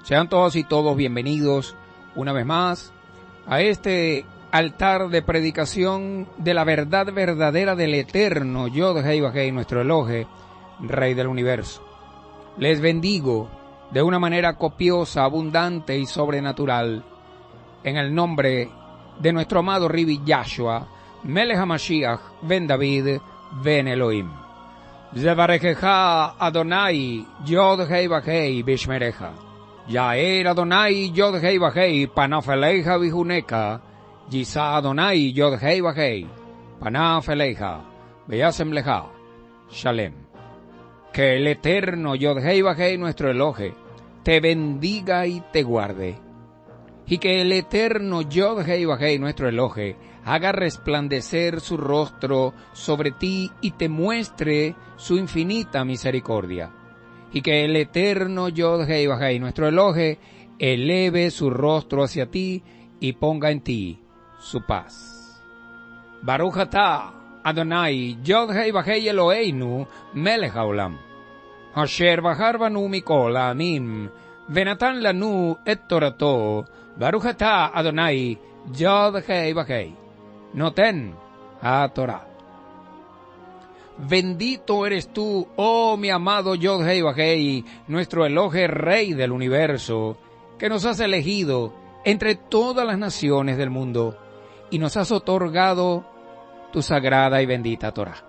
Sean todos y todos bienvenidos una vez más a este altar de predicación de la verdad verdadera del eterno Yod-Heh Vah-Heh, nuestro Elohe, Rey del Universo. Les bendigo de una manera copiosa, abundante y sobrenatural en el nombre de nuestro amado Ribi Yahshua, Melech HaMashiach, Ben David, Ben Elohim. Zevarejeja Adonai, Yod-Heh Vah-Heh, Bishmereja. Yaer Adonai, Yod-Heh Vah-Heh, Panafeleja Vihuneka. Yisa Adonai, Yod-Heh Vah-Heh, Panafeleja, Beyasem Leja, Shalem. Que el eterno Yod-Heh Vah-Heh, nuestro Elohe, te bendiga y te guarde. Y que el eterno Yod-Heh Vah-Heh, nuestro Elohe, haga resplandecer su rostro sobre ti y te muestre su infinita misericordia. Y que el eterno Yod-Heh Vah-Heh, nuestro Elohe, eleve su rostro hacia ti y ponga en ti su paz. Baruch atah Adonai Yod-Heh Vah-Heh Eloheinu Melech haolam, asher bahar banu mikol ha'amim venatan lanu et torato. Baruch atah Adonai Yod-Heh Vah-Heh noten haTorah. Bendito eres tú, oh mi amado Yod-Heh Vah-Heh, nuestro Elohe, Rey del Universo, que nos has elegido entre todas las naciones del mundo y nos has otorgado tu sagrada y bendita Torah.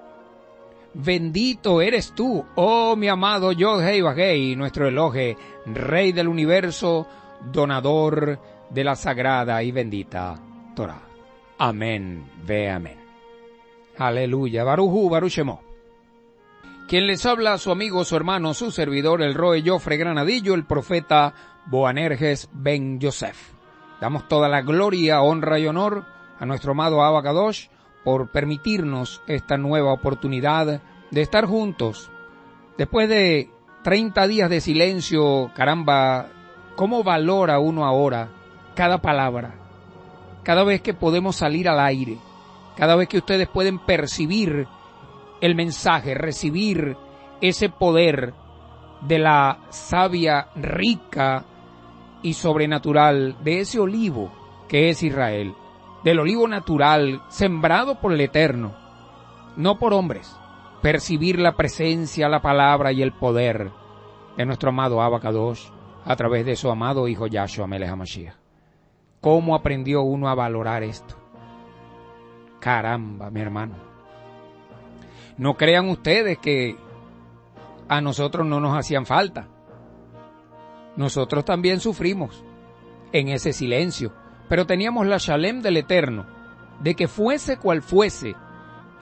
Bendito eres tú, oh mi amado Yod-Heh Vah-Heh, nuestro Elohe, Rey del Universo, donador de la sagrada y bendita Torah. Amén, ve amén. Aleluya, Barujú, Baruch Shemo. Quien les habla, su amigo, su hermano, su servidor, el Roe Jofre Granadillo, el profeta Boanerges Ben Yosef. Damos toda la gloria, honra y honor a nuestro amado Abba Kadosh por permitirnos esta nueva oportunidad de estar juntos. Después de 30 días de silencio, caramba, ¿cómo valora uno ahora cada palabra? Cada vez que podemos salir al aire, cada vez que ustedes pueden percibir el mensaje, recibir ese poder de la savia rica y sobrenatural de ese olivo que es Israel, del olivo natural sembrado por el Eterno, no por hombres. Percibir la presencia, la palabra y el poder de nuestro amado Abba Kadosh a través de su amado Hijo Yahshua Melech HaMashiach. ¿Cómo aprendió uno a valorar esto? Caramba, mi hermano. No crean ustedes que a nosotros no nos hacían falta. Nosotros también sufrimos en ese silencio, pero teníamos la Shalem del Eterno, de que fuese cual fuese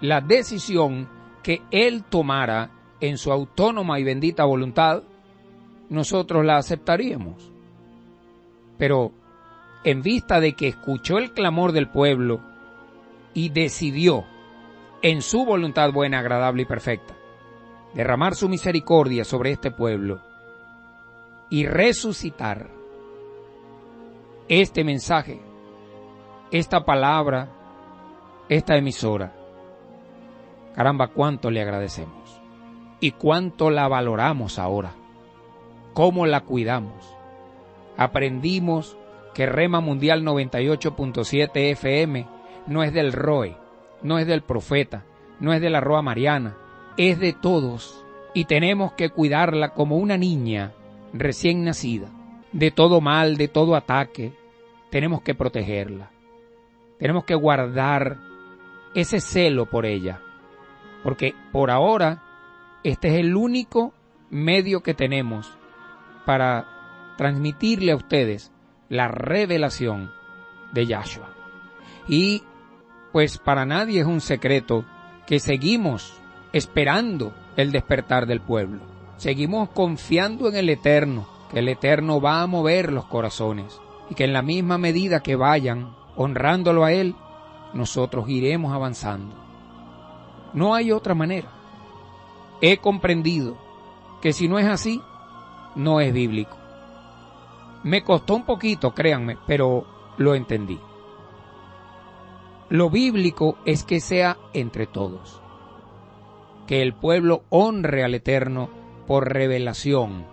la decisión que Él tomara en su autónoma y bendita voluntad, nosotros la aceptaríamos. Pero en vista de que escuchó el clamor del pueblo y decidió, en su voluntad buena, agradable y perfecta, derramar su misericordia sobre este pueblo y resucitar este mensaje, esta palabra, esta emisora. Caramba, cuánto le agradecemos y cuánto la valoramos ahora, cómo la cuidamos. Aprendimos que Rema Mundial 98.7 FM no es del Roe, no es del profeta, no es de la Roa Mariana, es de todos y tenemos que cuidarla como una niña recién nacida. De todo mal, de todo ataque, tenemos que protegerla. Tenemos que guardar ese celo por ella, porque por ahora este es el único medio que tenemos para transmitirle a ustedes la revelación de Yahshua. Y pues para nadie es un secreto que seguimos esperando el despertar del pueblo. Seguimos confiando en el Eterno, que el Eterno va a mover los corazones y que en la misma medida que vayan honrándolo a Él, nosotros iremos avanzando. No hay otra manera. He comprendido que si no es así, no es bíblico. Me costó un poquito, créanme, pero lo entendí. Lo bíblico es que sea entre todos. Que el pueblo honre al Eterno por revelación,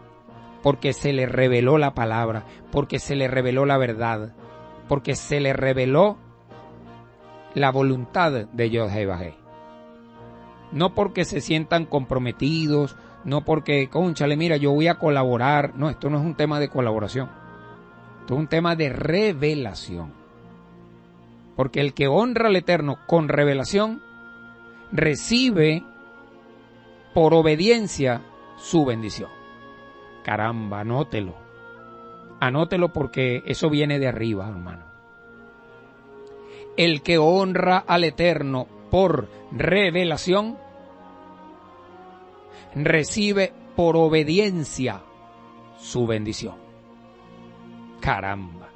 porque se le reveló la palabra, porque se le reveló la verdad, porque se le reveló la voluntad de Yod-Heh-Vah-Heh. No porque se sientan comprometidos, no porque, cónchale, mira, yo voy a colaborar. No, esto no es un tema de colaboración. Esto es un tema de revelación. Porque el que honra al Eterno con revelación, recibe por obediencia su bendición. Caramba, anótelo. Anótelo porque eso viene de arriba, hermano. El que honra al Eterno por revelación, recibe por obediencia su bendición. Caramba.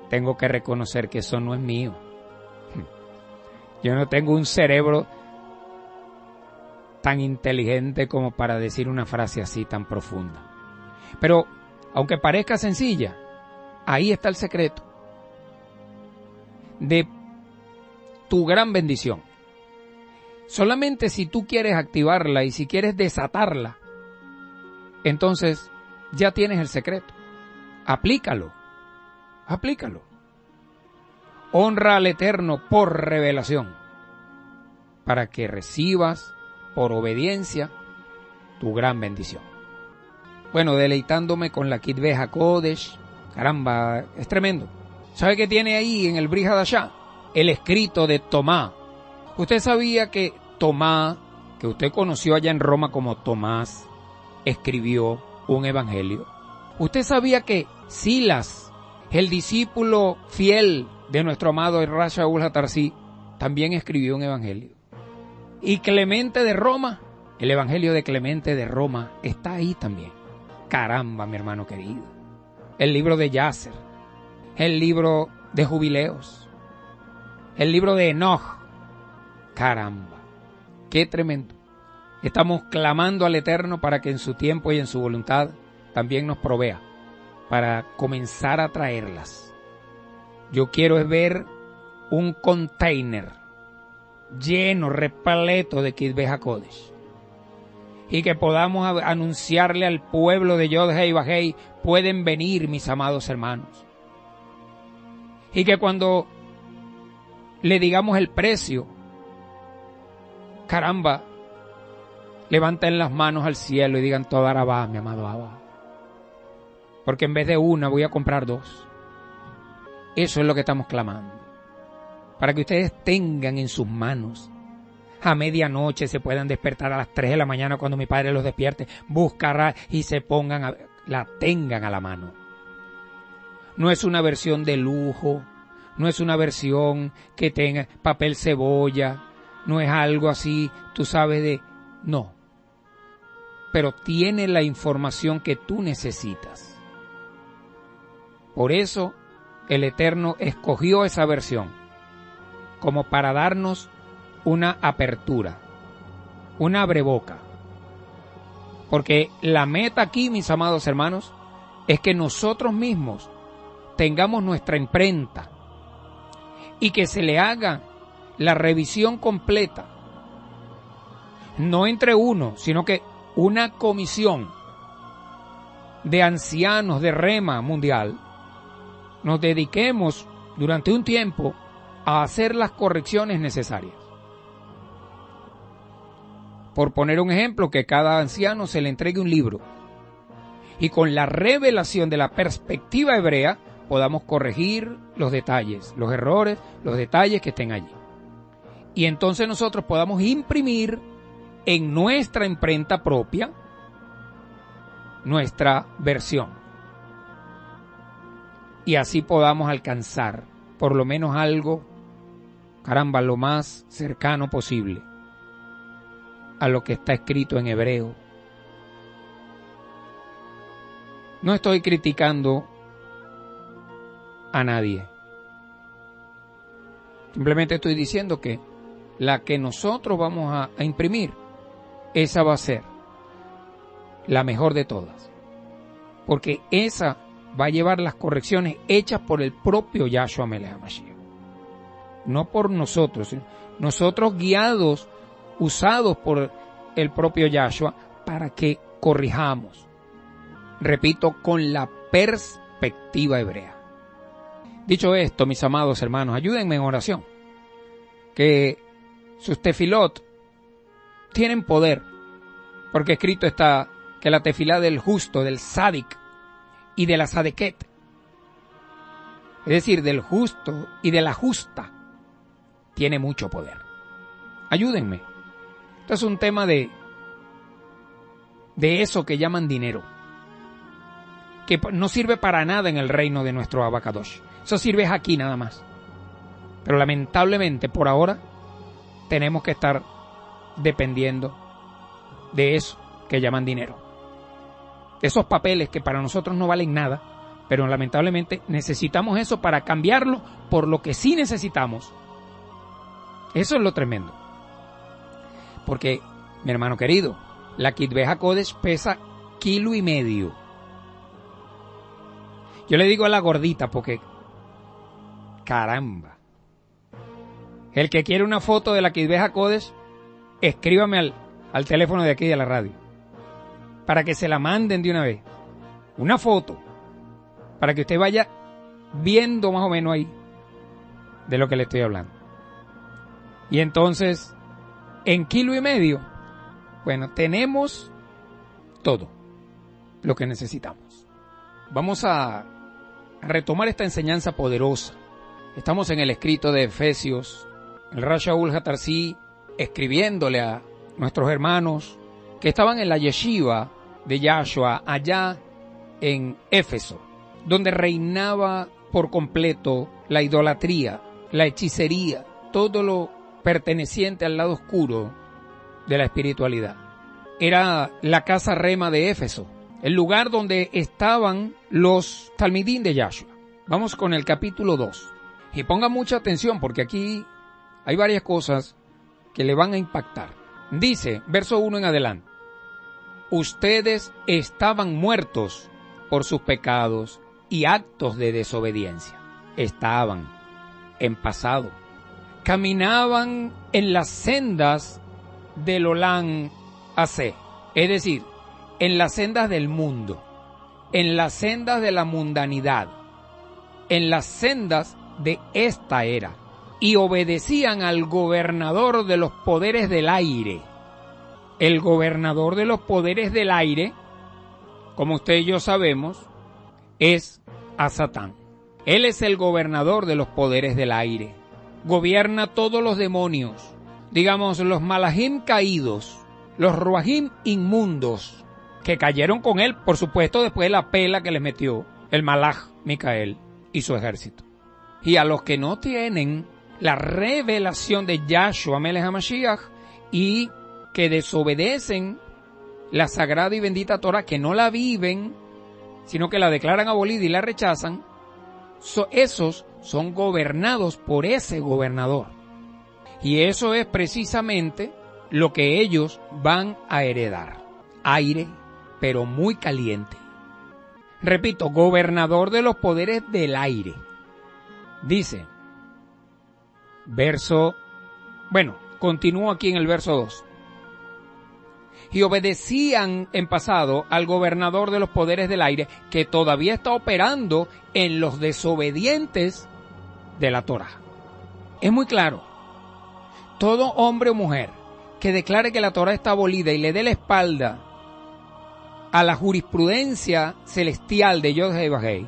Tengo que reconocer que eso no es mío. Yo no tengo un cerebro tan inteligente como para decir una frase así tan profunda. Pero, aunque parezca sencilla, ahí está el secreto de tu gran bendición. Solamente si tú quieres activarla y si quieres desatarla, entonces ya tienes el secreto. Aplícalo. Aplícalo. Honra al Eterno por revelación, para que recibas por obediencia tu gran bendición. Bueno, deleitándome con la Kitbeh HaKodesh, caramba, es tremendo. ¿Sabe qué tiene ahí en el Brit Hadashah? El escrito de Tomás. ¿Usted sabía que Tomás, que usted conoció allá en Roma como Tomás, escribió un evangelio? ¿Usted sabía que Silas, el discípulo fiel de nuestro amado Rav Shaul HaTarsi, también escribió un evangelio? Y Clemente de Roma, el evangelio de Clemente de Roma, está ahí también. Caramba, mi hermano querido. El libro de Yasser, el libro de Jubileos, el libro de Enoch. Caramba, qué tremendo. Estamos clamando al Eterno para que en su tiempo y en su voluntad también nos provea para comenzar a traerlas. Yo quiero es ver un container lleno, repleto de Kitbeh HaKodesh, y que podamos anunciarle al pueblo de Yod-Heh-Vah-Heh: pueden venir, mis amados hermanos. Y que cuando le digamos el precio, caramba, levanten las manos al cielo y digan: toda Arabá, mi amado Abba. Porque en vez de una voy a comprar dos. Eso es lo que estamos clamando. Para que ustedes tengan en sus manos, a medianoche se puedan despertar a las 3 de la mañana cuando mi padre los despierte, buscar y se pongan, la tengan a la mano. No es una versión de lujo, no es una versión que tenga papel cebolla, no es algo así, tú sabes de... No. Pero tiene la información que tú necesitas. Por eso el Eterno escogió esa versión, como para darnos una apertura, una abreboca. Porque la meta aquí, mis amados hermanos, es que nosotros mismos tengamos nuestra imprenta y que se le haga la revisión completa, no entre uno, sino que una comisión de ancianos de Rema Mundial nos dediquemos durante un tiempo a hacer las correcciones necesarias. Por poner un ejemplo, que cada anciano se le entregue un libro y con la revelación de la perspectiva hebrea podamos corregir los detalles, los errores, los detalles que estén allí. Y entonces nosotros podamos imprimir en nuestra imprenta propia nuestra versión. Y así podamos alcanzar por lo menos algo, caramba, lo más cercano posible a lo que está escrito en hebreo. No estoy criticando a nadie. Simplemente estoy diciendo que la que nosotros vamos a imprimir, esa va a ser la mejor de todas. Porque esa va a llevar las correcciones hechas por el propio Yahshua Melech HaMashiach. No por nosotros, nosotros guiados, usados por el propio Yahshua para que corrijamos. Repito, con la perspectiva hebrea. Dicho esto, mis amados hermanos, ayúdenme en oración. Que sus tefilot tienen poder, porque escrito está que la tefilá del justo, del sádic y de la sadeket, es decir, del justo y de la justa, tiene mucho poder. Ayúdenme. Esto es un tema de eso que llaman dinero, que no sirve para nada en el reino de nuestro Abacadosh. Eso sirve aquí nada más. Pero lamentablemente por ahora tenemos que estar dependiendo de eso que llaman dinero. Esos papeles que para nosotros no valen nada, pero lamentablemente necesitamos eso para cambiarlo por lo que sí necesitamos. Eso es lo tremendo. Porque, mi hermano querido, la Kitve HaKodesh pesa 1,5 kilos. Yo le digo a la gordita porque, caramba, el que quiere una foto de la Kitve HaKodesh, escríbame al teléfono de aquí de la radio, para que se la manden de una vez. Una foto, para que usted vaya viendo más o menos ahí de lo que le estoy hablando. Y entonces, en 1,5 kilos, bueno, tenemos todo lo que necesitamos. Vamos a retomar esta enseñanza poderosa. Estamos en el escrito de Efesios, el Rav Shaul Hatarsi escribiéndole a nuestros hermanos que estaban en la yeshiva de Yahshua allá en Éfeso, donde reinaba por completo la idolatría, la hechicería, todo lo perteneciente al lado oscuro de la espiritualidad. Era la casa rema de Éfeso, el lugar donde estaban los talmidín de Yahshua. Vamos con el capítulo 2. Y pongan mucha atención porque aquí hay varias cosas que le van a impactar. Dice, verso 1 en adelante: ustedes estaban muertos por sus pecados y actos de desobediencia. Estaban en pasado. Caminaban en las sendas del Olam Hazé, es decir, en las sendas del mundo, en las sendas de la mundanidad, en las sendas de esta era, y obedecían al gobernador de los poderes del aire. El gobernador de los poderes del aire, como usted y yo sabemos, es a Satán. Él es el gobernador de los poderes del aire. Gobierna todos los demonios, digamos los malajim caídos, los ruajim inmundos, que cayeron con él, por supuesto, después de la pela que les metió el malaj Micael y su ejército. Y a los que no tienen la revelación de Yahshua Melech HaMashiach y que desobedecen la sagrada y bendita Torah, que no la viven, sino que la declaran abolida y la rechazan, esos son gobernados por ese gobernador. Y eso es precisamente lo que ellos van a heredar. Aire, pero muy caliente. Repito, gobernador de los poderes del aire. Dice, continúo aquí en el verso 2. Y obedecían en pasado al gobernador de los poderes del aire, que todavía está operando en los desobedientes de la Torah. Es muy claro. Todo hombre o mujer que declare que la Torah está abolida y le dé la espalda a la jurisprudencia celestial de Yod-Heh-Vah-Heh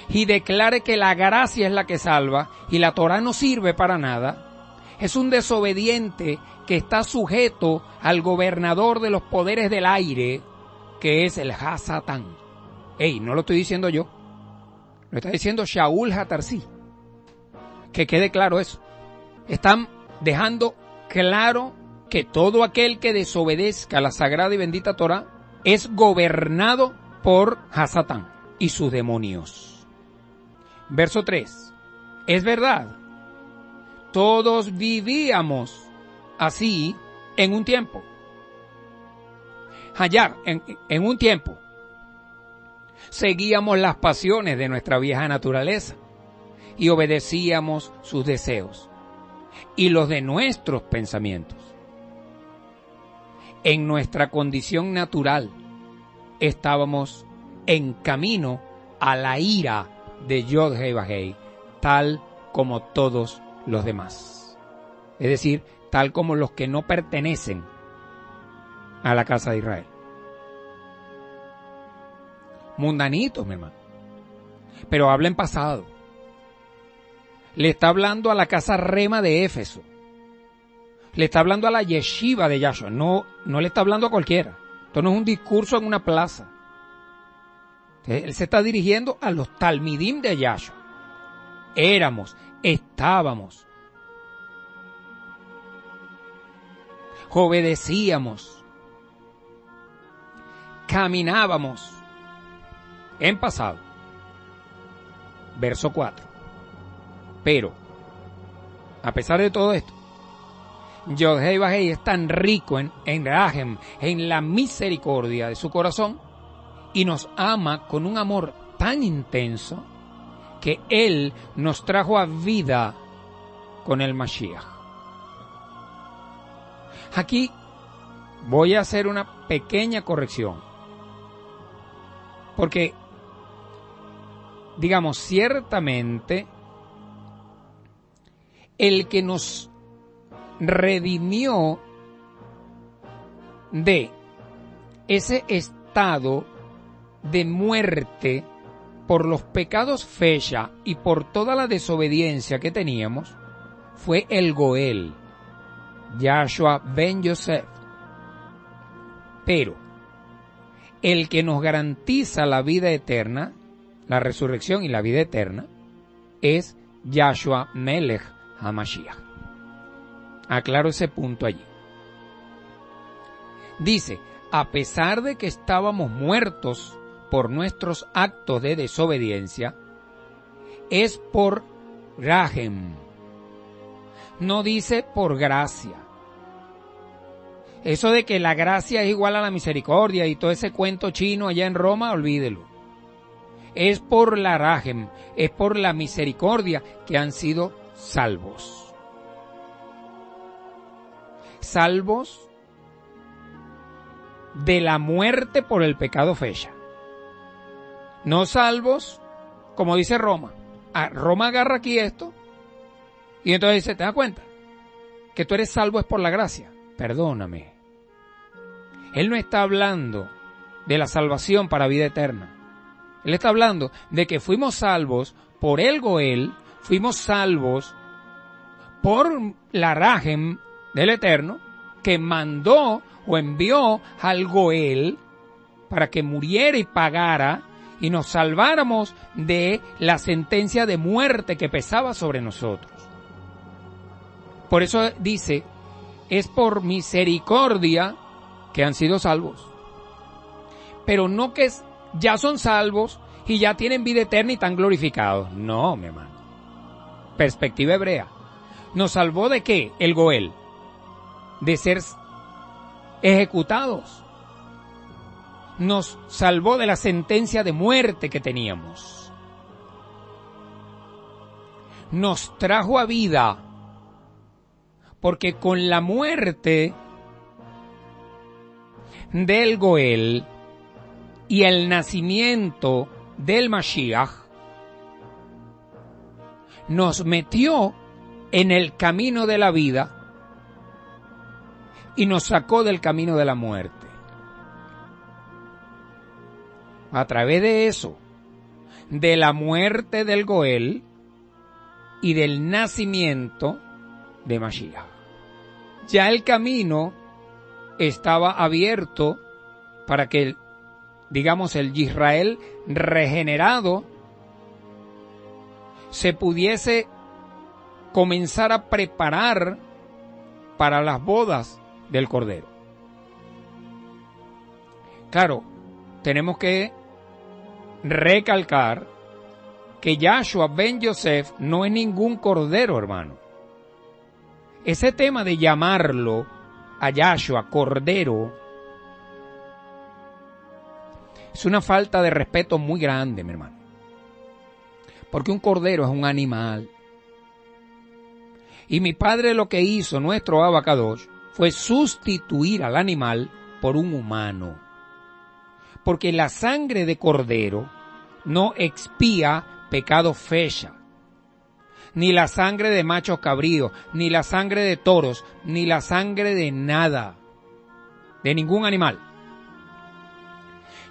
y declare que la gracia es la que salva y la Torah no sirve para nada, es un desobediente que está sujeto al gobernador de los poderes del aire, que es el Hasatán. No lo estoy diciendo yo, lo está diciendo Shaul Hatarsi. Que quede claro eso. Están dejando claro que todo aquel que desobedezca la sagrada y bendita Torah es gobernado por Hasatán y sus demonios. Verso 3. Es verdad, todos vivíamos así en un tiempo. Allá, en un tiempo, seguíamos las pasiones de nuestra vieja naturaleza y obedecíamos sus deseos y los de nuestros pensamientos. En nuestra condición natural, estábamos en camino a la ira de Yod-Heh-Vah-Heh, tal como todos los demás. Es decir, tal como los que no pertenecen a la casa de Israel. Mundanitos, mi hermano. Pero habla en pasado. Le está hablando a la casa Rema de Éfeso. Le está hablando a la yeshiva de Yahshua. No le está hablando a cualquiera. Esto no es un discurso en una plaza. Él se está dirigiendo a los talmidim de Yahshua. Éramos, estábamos, obedecíamos, caminábamos en pasado. Verso 4. Pero, a pesar de todo esto, Yod-Heh-Vah-Heh es tan rico en Rahem, en la misericordia de su corazón, y nos ama con un amor tan intenso que Él nos trajo a vida con el Mashiach. Aquí voy a hacer una pequeña corrección, porque, digamos, ciertamente, el que nos redimió de ese estado de muerte por los pecados fecha y por toda la desobediencia que teníamos, fue el Goel, Yahshua ben Yosef. Pero el que nos garantiza la vida eterna, la resurrección y la vida eterna, es Yahshua Melech HaMashiach. Aclaro ese punto allí. Dice, a pesar de que estábamos muertos por nuestros actos de desobediencia, es por Rahem. No dice por gracia. Eso de que la gracia es igual a la misericordia y todo ese cuento chino allá en Roma, olvídelo. Es por la Rahem, es por la misericordia que han sido salvos. Salvos de la muerte por el pecado fecha. No salvos, como dice Roma. Roma agarra aquí esto y entonces dice, ¿te das cuenta? Que tú eres salvo es por la gracia. Perdóname. Él no está hablando de la salvación para vida eterna. Él está hablando de que fuimos salvos por el Goel, fuimos salvos por la Rahem del Eterno, que mandó o envió al Goel para que muriera y pagara y nos salváramos de la sentencia de muerte que pesaba sobre nosotros. Por eso dice, es por misericordia que han sido salvos. Pero no que ya son salvos y ya tienen vida eterna y están glorificados. No, mi hermano. Perspectiva hebrea. ¿Nos salvó de qué? El Goel. De ser ejecutados. Nos salvó de la sentencia de muerte que teníamos. Nos trajo a vida. Porque con la muerte del Goel y el nacimiento del Mashiach, nos metió en el camino de la vida y nos sacó del camino de la muerte. A través de eso, de la muerte del Goel y del nacimiento de Mashiach. Ya el camino estaba abierto para que, digamos, el Israel regenerado se pudiese comenzar a preparar para las bodas del Cordero. Claro, tenemos que recalcar que Yahshua ben Yosef no es ningún cordero, hermano. Ese tema de llamarlo a Yahshua cordero es una falta de respeto muy grande, mi hermano. Porque un cordero es un animal. Y mi padre lo que hizo, nuestro Abacadosh, fue sustituir al animal por un humano. porque la sangre de cordero no expía pecado fecha, ni la sangre de machos cabríos, ni la sangre de toros, ni la sangre de nada, de ningún animal.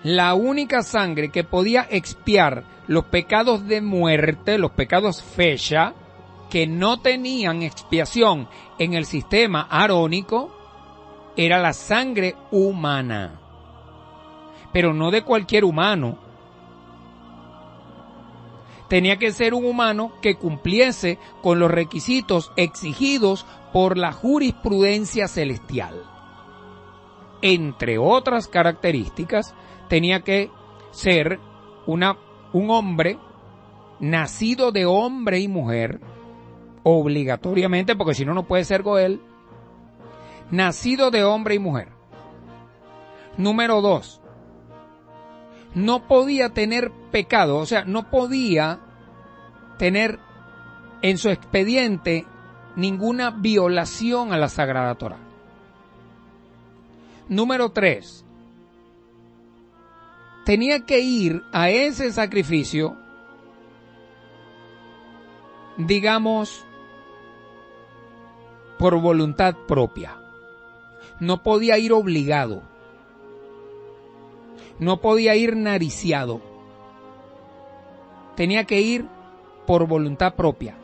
La única sangre que podía expiar los pecados de muerte, los pecados fecha, que no tenían expiación en el sistema arónico, era la sangre humana. Pero no de cualquier humano. Tenía que ser un humano que cumpliese con los requisitos exigidos por la jurisprudencia celestial. Entre otras características, tenía que ser un hombre nacido de hombre y mujer, obligatoriamente, porque si no, no puede ser Goel, nacido de hombre y mujer. Número 2, no podía tener pecado, o sea, no podía tener en su expediente ninguna violación a la Sagrada Torá. Número 3, tenía que ir a ese sacrificio, digamos, por voluntad propia. No podía ir obligado. No podía ir nariciado. Tenía que ir por voluntad propia.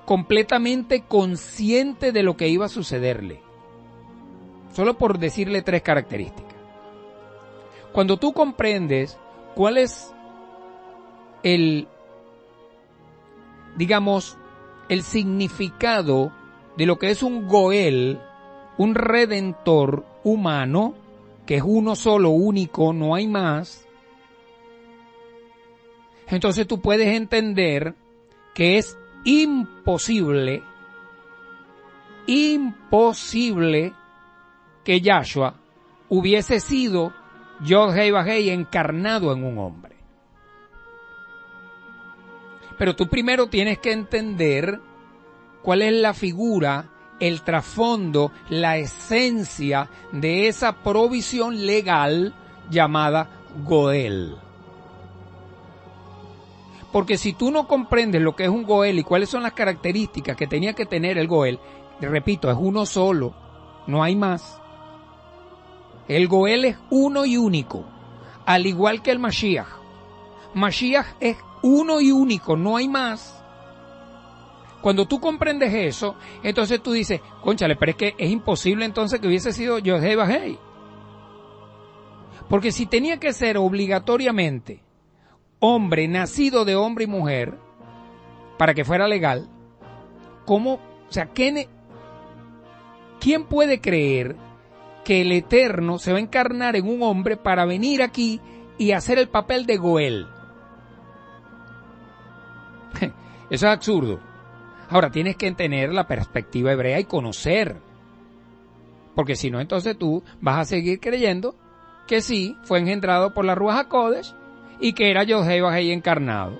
Completamente consciente de lo que iba a sucederle. Solo por decirle 3 características. Cuando tú comprendes cuál es el significado de lo que es un Goel, un redentor humano, que es uno solo, único, no hay más, entonces tú puedes entender que es imposible que Yahshua hubiese sido Yod-Heh-Vah-Heh encarnado en un hombre. Pero tú primero tienes que entender cuál es la figura, el trasfondo, la esencia de esa provisión legal llamada Goel. Porque si tú no comprendes lo que es un Goel y cuáles son las características que tenía que tener el Goel, repito, es uno solo, no hay más. El Goel es uno y único, al igual que el Mashiach. Mashiach es uno y único, no hay más. Cuando tú comprendes eso, entonces tú dices, cónchale, pero es que es imposible entonces que hubiese sido Yod-Heh-Vah-Heh. Porque si tenía que ser obligatoriamente hombre nacido de hombre y mujer, para que fuera legal, ¿cómo? O sea, ¿quién puede creer que el Eterno se va a encarnar en un hombre para venir aquí y hacer el papel de Goel? Eso es absurdo. Ahora tienes que tener la perspectiva hebrea y conocer. Porque si no, entonces tú vas a seguir creyendo que sí, fue engendrado por la Ruach HaKodesh y que era Yod-Heh-Vah-Heh encarnado.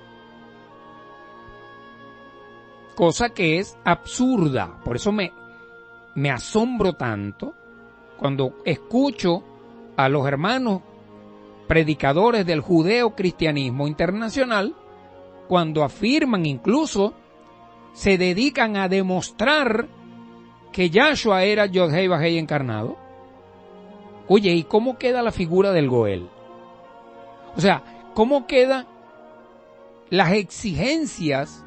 Cosa que es absurda. Por eso me asombro tanto cuando escucho a los hermanos predicadores del judeo-cristianismo internacional, cuando afirman, incluso se dedican a demostrar que Yahshua era Yod-Heh-Vah-Heh encarnado. Oye, ¿y cómo queda la figura del Goel? O sea, ¿cómo quedan las exigencias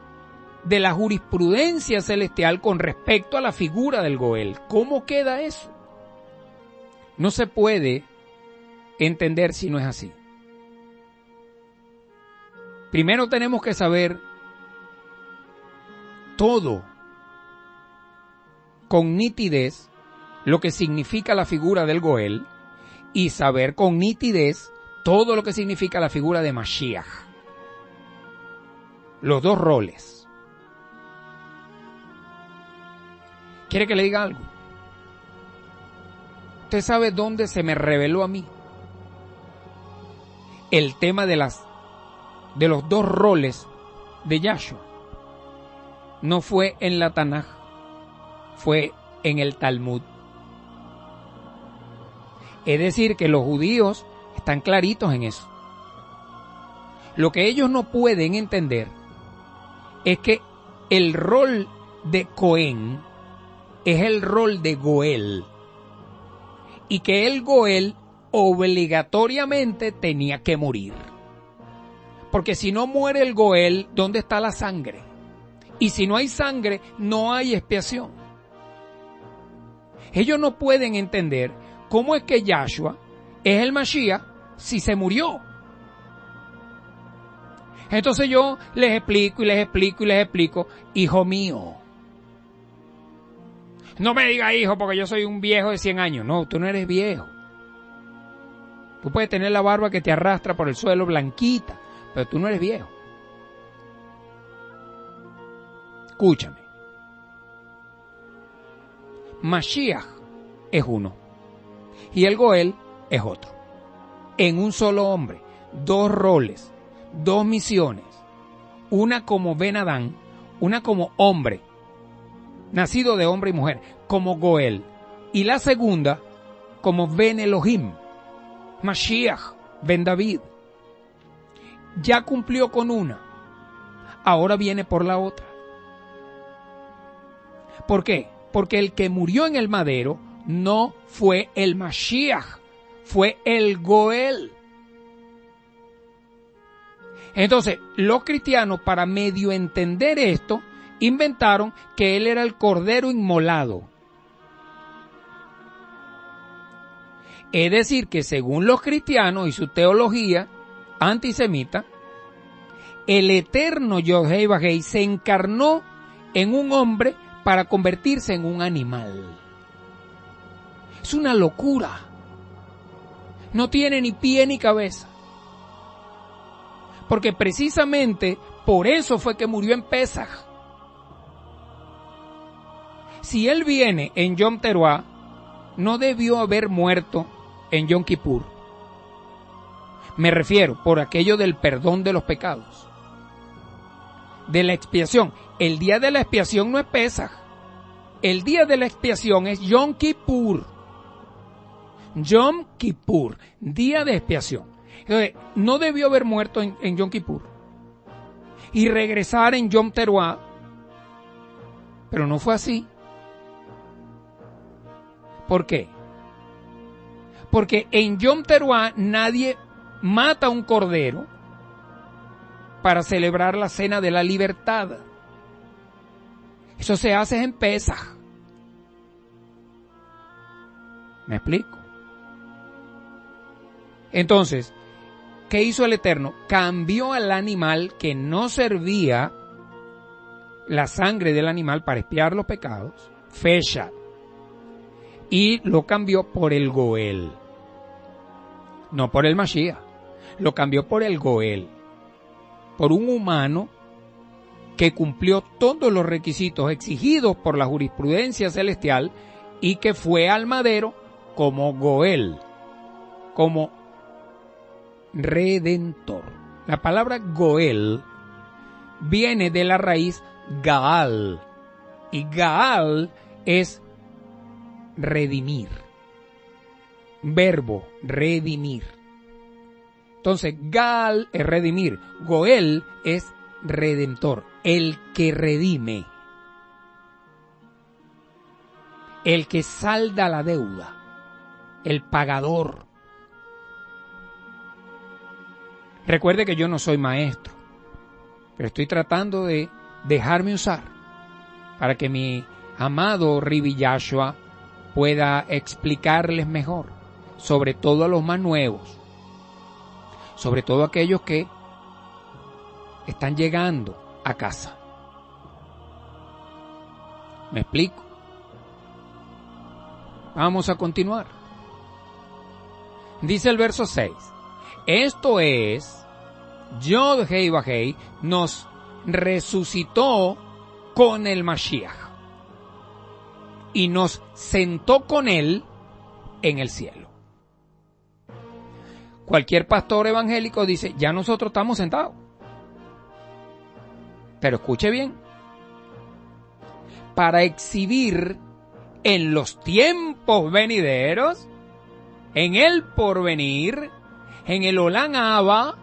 de la jurisprudencia celestial con respecto a la figura del Goel? ¿Cómo queda eso? No se puede entender si no es así. Primero tenemos que saber todo con nitidez lo que significa la figura del Goel y saber con nitidez todo lo que significa la figura de Mashiach. Los dos roles. ¿Quiere que le diga algo? ¿Usted sabe dónde se me reveló a mí el tema de los dos roles de Yahshua? No fue en la Tanaj, fue en el Talmud. Es decir, que los judíos Están claritos en eso. Lo que ellos no pueden entender es que el rol de Cohen es el rol de Goel. Y que el Goel obligatoriamente tenía que morir. Porque si no muere el Goel, ¿dónde está la sangre? Y si no hay sangre, no hay expiación. Ellos no pueden entender cómo es que Yahshua es el Mashiach si se murió. Entonces yo les explico y les explico y les explico, hijo mío. No me diga hijo porque yo soy un viejo de 100 años. No, tú no eres viejo. Tú puedes tener la barba que te arrastra por el suelo blanquita, pero tú no eres viejo. Escúchame. Mashiach es uno y el Goel es otro. En un solo hombre, dos roles, dos misiones. Una como Ben Adán, una como hombre, nacido de hombre y mujer, como Goel. Y la segunda como Ben Elohim, Mashiach, Ben David. Ya cumplió con una, ahora viene por la otra. ¿Por qué? Porque el que murió en el madero no fue el Mashiach, fue el Goel. Entonces, los cristianos, para medio entender esto, inventaron que él era el cordero inmolado. Es decir, que según los cristianos y su teología antisemita, el eterno Yod-Heh Vah-Heh se encarnó en un hombre para convertirse en un animal. Es una locura. No tiene ni pie ni cabeza. Porque precisamente por eso fue que murió en Pesaj. Si él viene en Yom Teruah, no debió haber muerto en Yom Kippur. Me refiero por aquello del perdón de los pecados, de la expiación. El día de la expiación no es Pesaj. El día de la expiación es Yom Kippur. Yom Kippur, día de expiación. Entonces, no debió haber muerto en Yom Kippur y regresar en Yom Teruah, pero no fue así. ¿Por qué? Porque en Yom Teruah nadie mata un cordero para celebrar la cena de la libertad. Eso se hace en Pesaj. ¿Me explico? Entonces, ¿qué hizo el Eterno? Cambió al animal que no servía la sangre del animal para expiar los pecados, Fesha, y lo cambió por el Goel. No por el Mashiach, lo cambió por el Goel, por un humano que cumplió todos los requisitos exigidos por la jurisprudencia celestial y que fue al madero como Goel, como redentor. La palabra Goel viene de la raíz Gaal, y Gaal es redimir, verbo redimir. Entonces Gaal es redimir, Goel es redentor, el que redime, el que salda la deuda, el pagador. Recuerde que yo no soy maestro, pero estoy tratando de dejarme usar para que mi amado Ribi Yahshua pueda explicarles mejor, sobre todo a los más nuevos, sobre todo aquellos que están llegando a casa. ¿Me explico? Vamos a continuar. Dice el verso 6. Esto es, Yod-Heh Vah-Heh nos resucitó con el Mashiach y nos sentó con él en el cielo. Cualquier pastor evangélico dice, ya nosotros estamos sentados. Pero escuche bien, para exhibir en los tiempos venideros, en el porvenir, en el Olán Abba,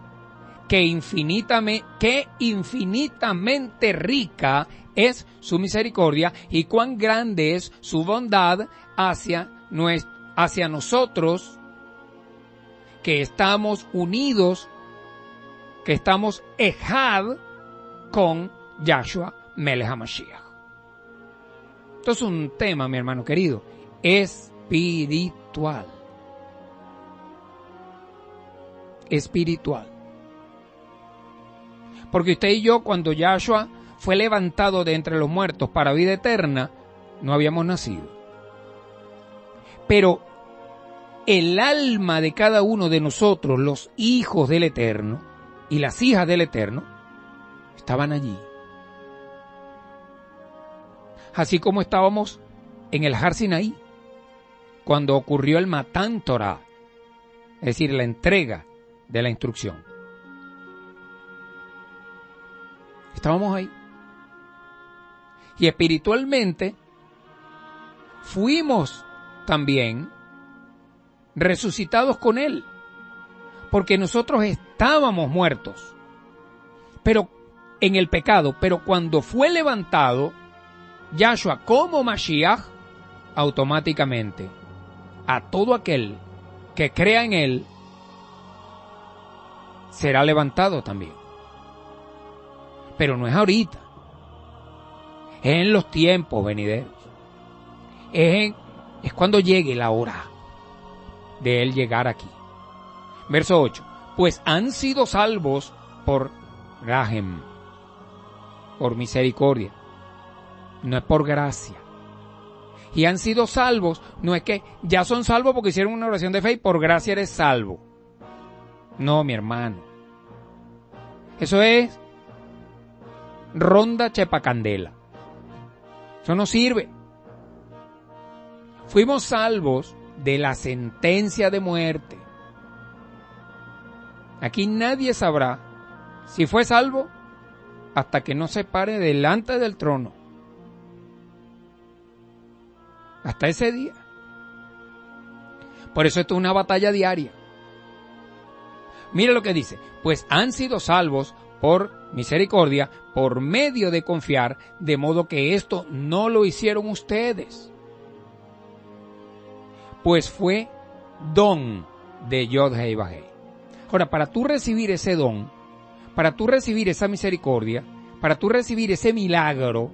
que infinitamente rica es su misericordia y cuán grande es su bondad hacia nosotros, que estamos unidos, que estamos ejad con Yahshua Melech HaMashiach. Esto es un tema, mi hermano querido, espiritual. Espiritual. Porque usted y yo, cuando Yahshua fue levantado de entre los muertos para vida eterna, no habíamos nacido. Pero el alma de cada uno de nosotros, los hijos del Eterno y las hijas del Eterno, estaban allí. Así como estábamos en el Har Sinaí, cuando ocurrió el Matán Torah, es decir, la entrega de la instrucción. Estábamos ahí. Y espiritualmente fuimos también resucitados con Él, porque nosotros estábamos muertos, pero en el pecado, pero cuando fue levantado Yahshua como Mashiach, automáticamente a todo aquel que crea en Él será levantado también. Pero no es ahorita, es en los tiempos venideros, es cuando llegue la hora de Él llegar aquí. Verso 8. Pues han sido salvos por Rahem, por misericordia, no es por gracia. Y han sido salvos, no es que ya son salvos porque hicieron una oración de fe y por gracia eres salvo. No, mi hermano. Eso es ronda chepacandela. Eso no sirve. Fuimos salvos de la sentencia de muerte. Aquí nadie sabrá si fue salvo hasta que no se pare delante del trono. Hasta ese día. Por eso esto es una batalla diaria. Mira lo que dice. Pues han sido salvos por misericordia, por medio de confiar, de modo que esto no lo hicieron ustedes. Pues fue don de Yod-Heh y Vah-Heh. Ahora, para tú recibir ese don, para tú recibir esa misericordia, para tú recibir ese milagro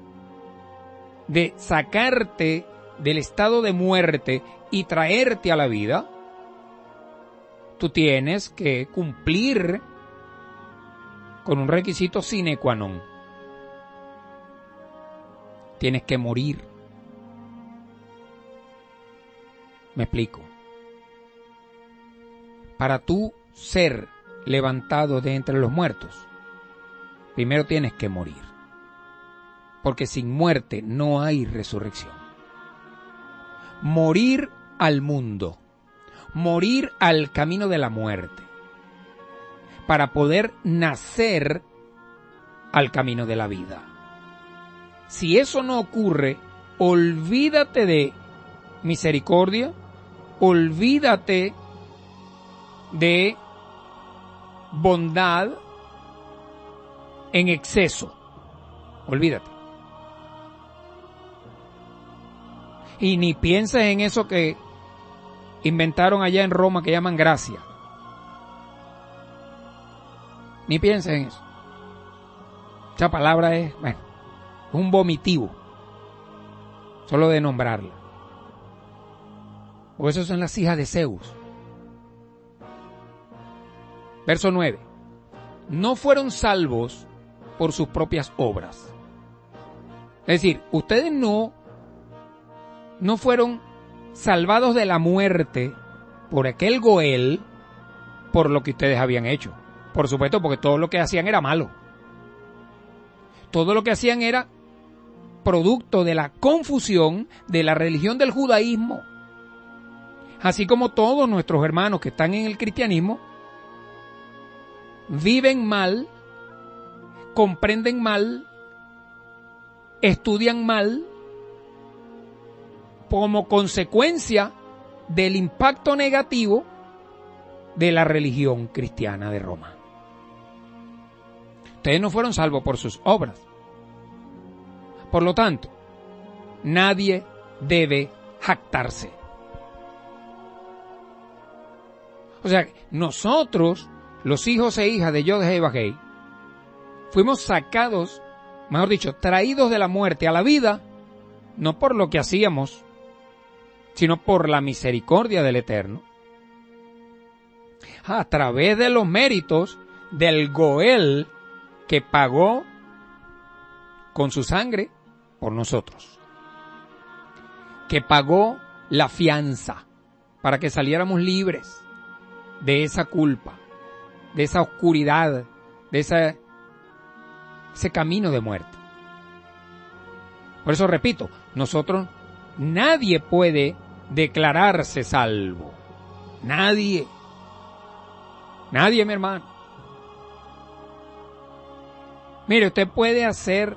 de sacarte del estado de muerte y traerte a la vida, tú tienes que cumplir con un requisito sine qua non. Tienes que morir. Me explico. Para tú ser levantado de entre los muertos, primero tienes que morir. Porque sin muerte no hay resurrección. Morir al mundo. Morir al camino de la muerte. Para poder nacer al camino de la vida. Si eso no ocurre, olvídate de misericordia, olvídate de bondad en exceso. Olvídate. Y ni pienses en eso que inventaron allá en Roma que llaman gracia. Ni pienses en eso. Esa palabra es, bueno, un vomitivo. Solo de nombrarla. O eso son las hijas de Zeus. Verso 9. No fueron salvos por sus propias obras. Es decir, ustedes no fueron salvados de la muerte por aquel Goel por lo que ustedes habían hecho. Por supuesto, porque todo lo que hacían era malo. Todo lo que hacían era producto de la confusión de la religión del judaísmo. Así como todos nuestros hermanos que están en el cristianismo viven mal, comprenden mal, estudian mal, como consecuencia del impacto negativo de la religión cristiana de Roma. Ustedes no fueron salvos por sus obras. Por lo tanto, nadie debe jactarse. O sea, nosotros, los hijos e hijas de Yod Heh Vav Heh, fuimos sacados, mejor dicho, traídos de la muerte a la vida, no por lo que hacíamos, sino por la misericordia del Eterno, a través de los méritos del Goel que pagó con su sangre por nosotros, que pagó la fianza para que saliéramos libres de esa culpa, de esa oscuridad, de ese camino de muerte. Por eso repito, nadie puede declararse salvo. Nadie, mi hermano. Mire, usted puede hacer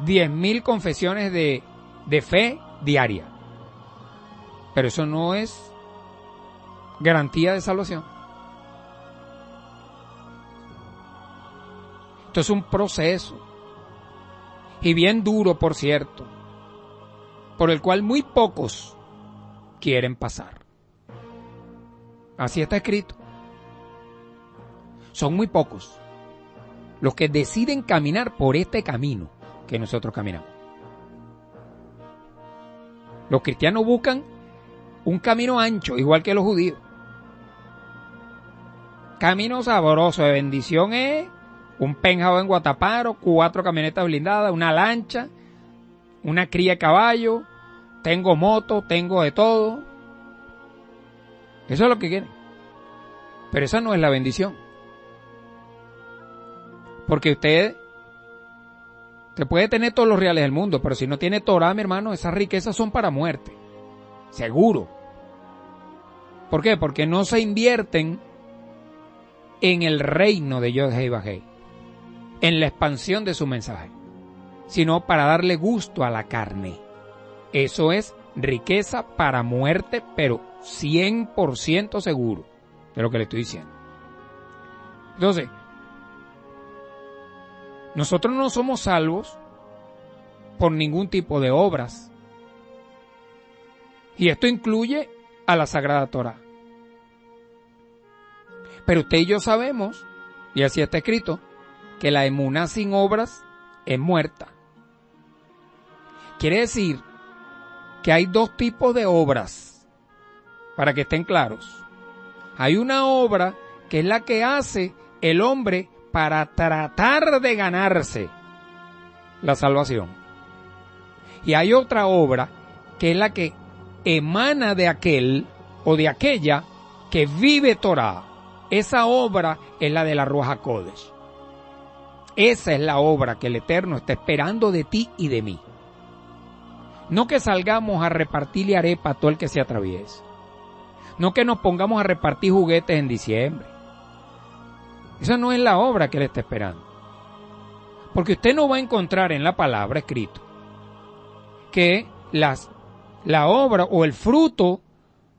10,000 confesiones de fe diaria, pero eso no es garantía de salvación. Esto es un proceso, y bien duro, por cierto, por el cual muy pocos quieren pasar. Así está escrito. Son muy pocos los que deciden caminar por este camino que nosotros caminamos. Los cristianos buscan un camino ancho, igual que los judíos. Camino sabroso de bendición es un penthouse en Guataparo, 4 camionetas blindadas, una lancha, una cría de caballo, tengo moto, tengo de todo. Eso es lo que quieren. Pero esa no es la bendición. Porque usted puede tener todos los reales del mundo, pero si no tiene Torah, mi hermano, esas riquezas son para muerte. Seguro. ¿Por qué? Porque no se invierten en el reino de Yod Heh Vav Heh, en la expansión de su mensaje, sino para darle gusto a la carne. Eso es riqueza para muerte, pero 100% seguro de lo que le estoy diciendo. Entonces, nosotros no somos salvos por ningún tipo de obras. Y esto incluye a la Sagrada Torá. Pero usted y yo sabemos, y así está escrito, que la emuná sin obras es muerta. Quiere decir que hay 2 tipos de obras, para que estén claros. Hay una obra que es la que hace el hombre para tratar de ganarse la salvación. Y hay otra obra que es la que emana de aquel o de aquella que vive Torah. Esa obra es la de la Ruach HaKodesh. Esa es la obra que el Eterno está esperando de ti y de mí. No que salgamos a repartirle arepa a todo el que se atraviese. No que nos pongamos a repartir juguetes en diciembre. Esa no es la obra que Él está esperando. Porque usted no va a encontrar en la palabra escrito que la obra o el fruto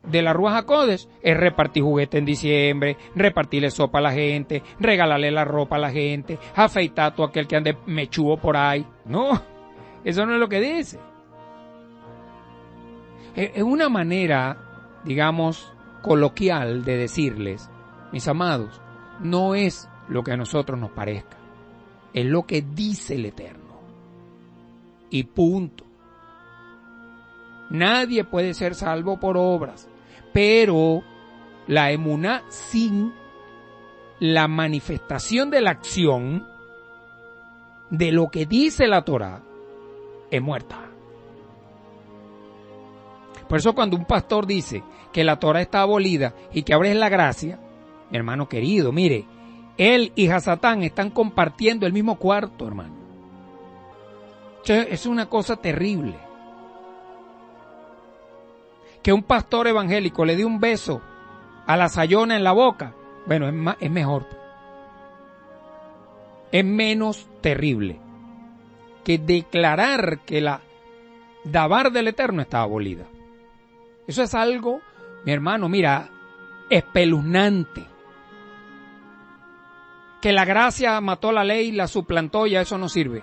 de la Ruach HaKodesh es repartir juguetes en diciembre, repartirle sopa a la gente, regalarle la ropa a la gente, afeitar a todo aquel que ande mechudo por ahí. No, eso no es lo que dice. Es una manera, digamos, coloquial de decirles, mis amados, no es lo que a nosotros nos parezca, es lo que dice el Eterno. Y punto. Nadie puede ser salvo por obras, pero la emuná sin la manifestación de la acción de lo que dice la Torá es muerta. Por eso cuando un pastor dice que la Torá está abolida y que ahora es la gracia, mi hermano querido, mire, él y Hasatán están compartiendo el mismo cuarto, hermano. Es una cosa terrible. Que un pastor evangélico le dé un beso a la sayona en la boca, bueno, es mejor. Es menos terrible que declarar que la Dabar del Eterno está abolida. Eso es algo, mi hermano, mira, espeluznante. Que la gracia mató la ley, la suplantó, ya eso no sirve.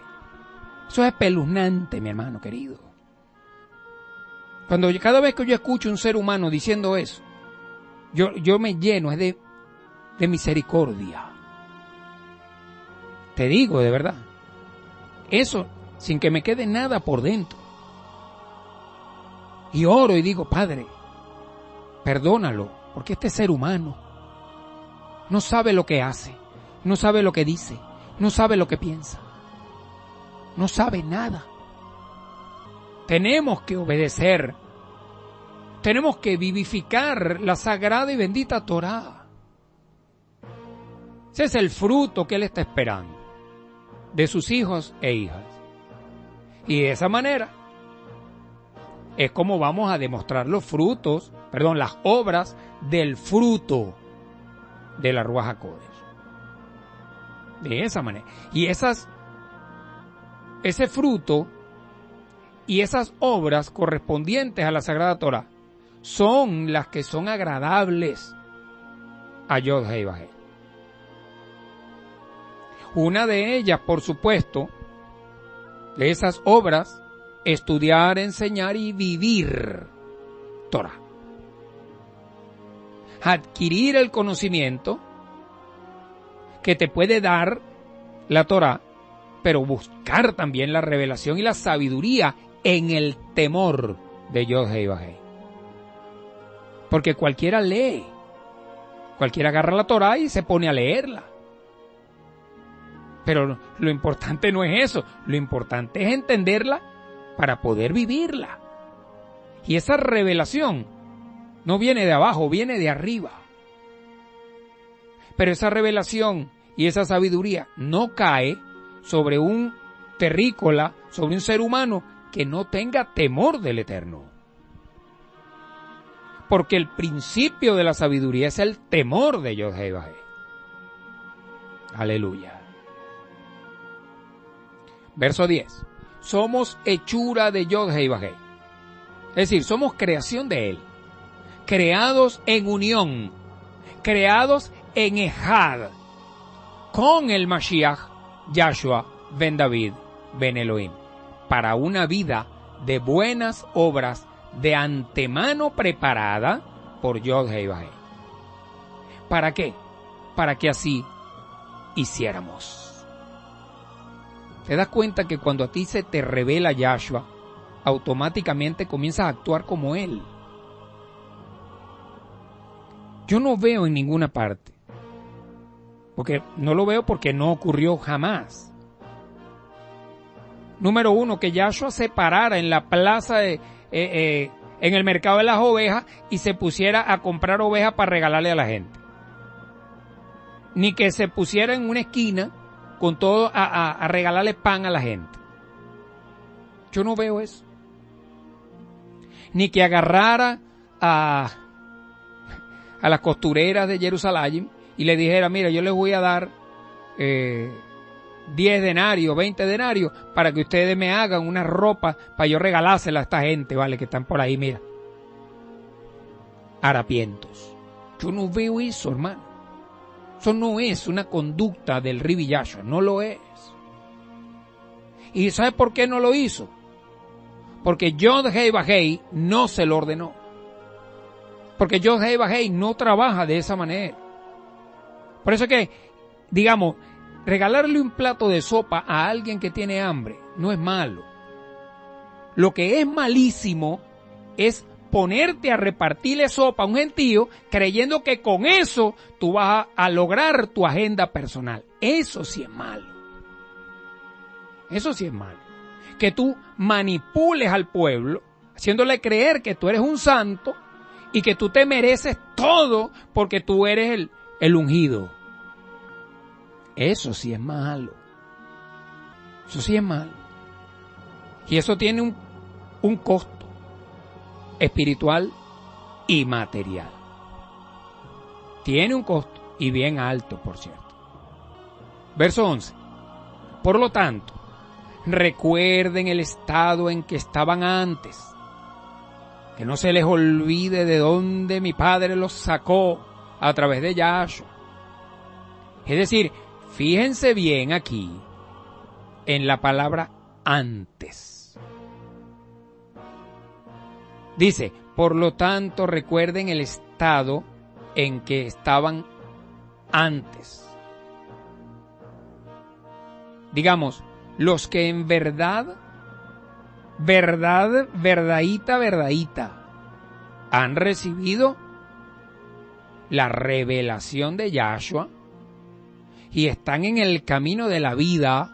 Eso es espeluznante, mi hermano querido. Cada vez que yo escucho un ser humano diciendo eso, yo me lleno de misericordia. Te digo de verdad. Eso sin que me quede nada por dentro. Y oro y digo, Padre, perdónalo, porque este ser humano no sabe lo que hace, no sabe lo que dice, no sabe lo que piensa, no sabe nada. Tenemos que obedecer, tenemos que vivificar la sagrada y bendita Torá. Ese es el fruto que Él está esperando de sus hijos e hijas. Y de esa manera es como vamos a demostrar las obras del fruto de la Ruaj HaKodesh. De esa manera. Y ese fruto y esas obras correspondientes a la Sagrada Torá son las que son agradables a Yod-Heh Vah-Heh. Una de ellas, por supuesto, de esas obras, estudiar, enseñar y vivir Torah. Adquirir el conocimiento que te puede dar la Torah, pero buscar también la revelación y la sabiduría en el temor de Yod-Heh Vah-Heh. Porque cualquiera lee, cualquiera agarra la Torah y se pone a leerla. Pero lo importante no es eso, lo importante es entenderla para poder vivirla. Y esa revelación no viene de abajo, viene de arriba. Pero esa revelación y esa sabiduría no cae sobre un terrícola, sobre un ser humano que no tenga temor del Eterno. Porque el principio de la sabiduría es el temor de Yod-Heh Vah-Heh. Aleluya. Verso 10. Somos hechura de Yod-Heh Vah-Heh. Es decir, somos creación de Él. Creados en unión. Creados en Ejad. Con el Mashiach, Yahshua, Ben David, Ben Elohim. Para una vida de buenas obras de antemano preparada por Yod-Heh Vah-Heh. ¿Para qué? Para que así hiciéramos. ¿Te das cuenta que cuando a ti se te revela Yahshua, automáticamente comienzas a actuar como Él? Yo no veo en ninguna parte, porque no lo veo porque no ocurrió jamás. Número uno, que Yahshua se parara en la plaza, en el mercado de las ovejas y se pusiera a comprar ovejas para regalarle a la gente. Ni que se pusiera en una esquina con todo a regalarle pan a la gente. Yo no veo eso. Ni que agarrara a las costureras de Jerusalén y le dijera, mira, yo les voy a dar 10 denarios, 20 denarios para que ustedes me hagan una ropa para yo regalársela a esta gente, ¿vale? Que están por ahí, mira. Harapientos. Yo no veo eso, hermano. Eso no es una conducta del Ribi Yahshua, no lo es. ¿Y sabe por qué no lo hizo? Porque Yod-Heh Vah-Heh no se lo ordenó. Porque Yod-Heh Vah-Heh no trabaja de esa manera. Por eso que, digamos, regalarle un plato de sopa a alguien que tiene hambre no es malo. Lo que es malísimo es ponerte a repartirle sopa a un gentío creyendo que con eso tú vas a lograr tu agenda personal. Eso sí es malo. Eso sí es malo. Que tú manipules al pueblo haciéndole creer que tú eres un santo y que tú te mereces todo porque tú eres el ungido. Eso sí es malo. Eso sí es malo. Y eso tiene un costo espiritual y material. Tiene un costo y bien alto, por cierto. Verso 11. Por lo tanto, recuerden el estado en que estaban antes. Que no se les olvide de dónde mi Padre los sacó a través de Yahshua. Es decir, fíjense bien aquí en la palabra antes. Dice, por lo tanto, recuerden el estado en que estaban antes. Digamos, los que en verdad, verdadita, han recibido la revelación de Yahshua y están en el camino de la vida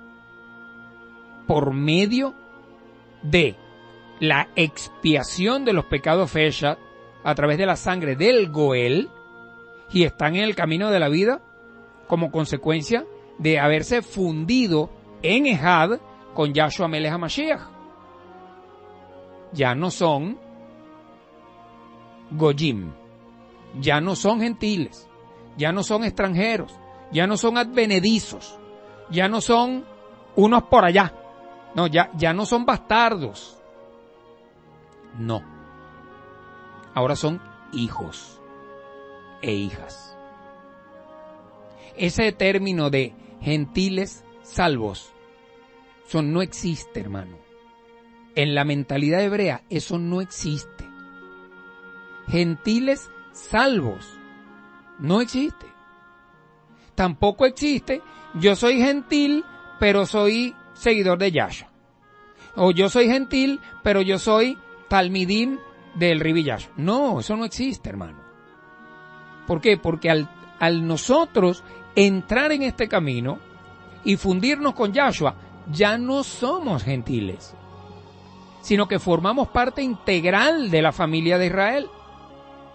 por medio de la expiación de los pecados Feshat a través de la sangre del Goel, y están en el camino de la vida como consecuencia de haberse fundido en Ejad con Yahshua Melech HaMashiach. Ya no son Goyim, ya no son gentiles, ya no son extranjeros, ya no son advenedizos, ya no son unos por allá, no, ya no son bastardos. No. Ahora son hijos e hijas. Ese término de gentiles salvos, eso no existe, hermano. En la mentalidad hebrea eso no existe. Gentiles salvos no existe. Tampoco existe, yo soy gentil, pero soy seguidor de Yahshua. O yo soy gentil, pero yo soy talmidim del Ribi Yahshua. No, eso no existe, hermano. ¿Por qué? Porque al nosotros entrar en este camino y fundirnos con Yahshua, ya no somos gentiles, sino que formamos parte integral de la familia de Israel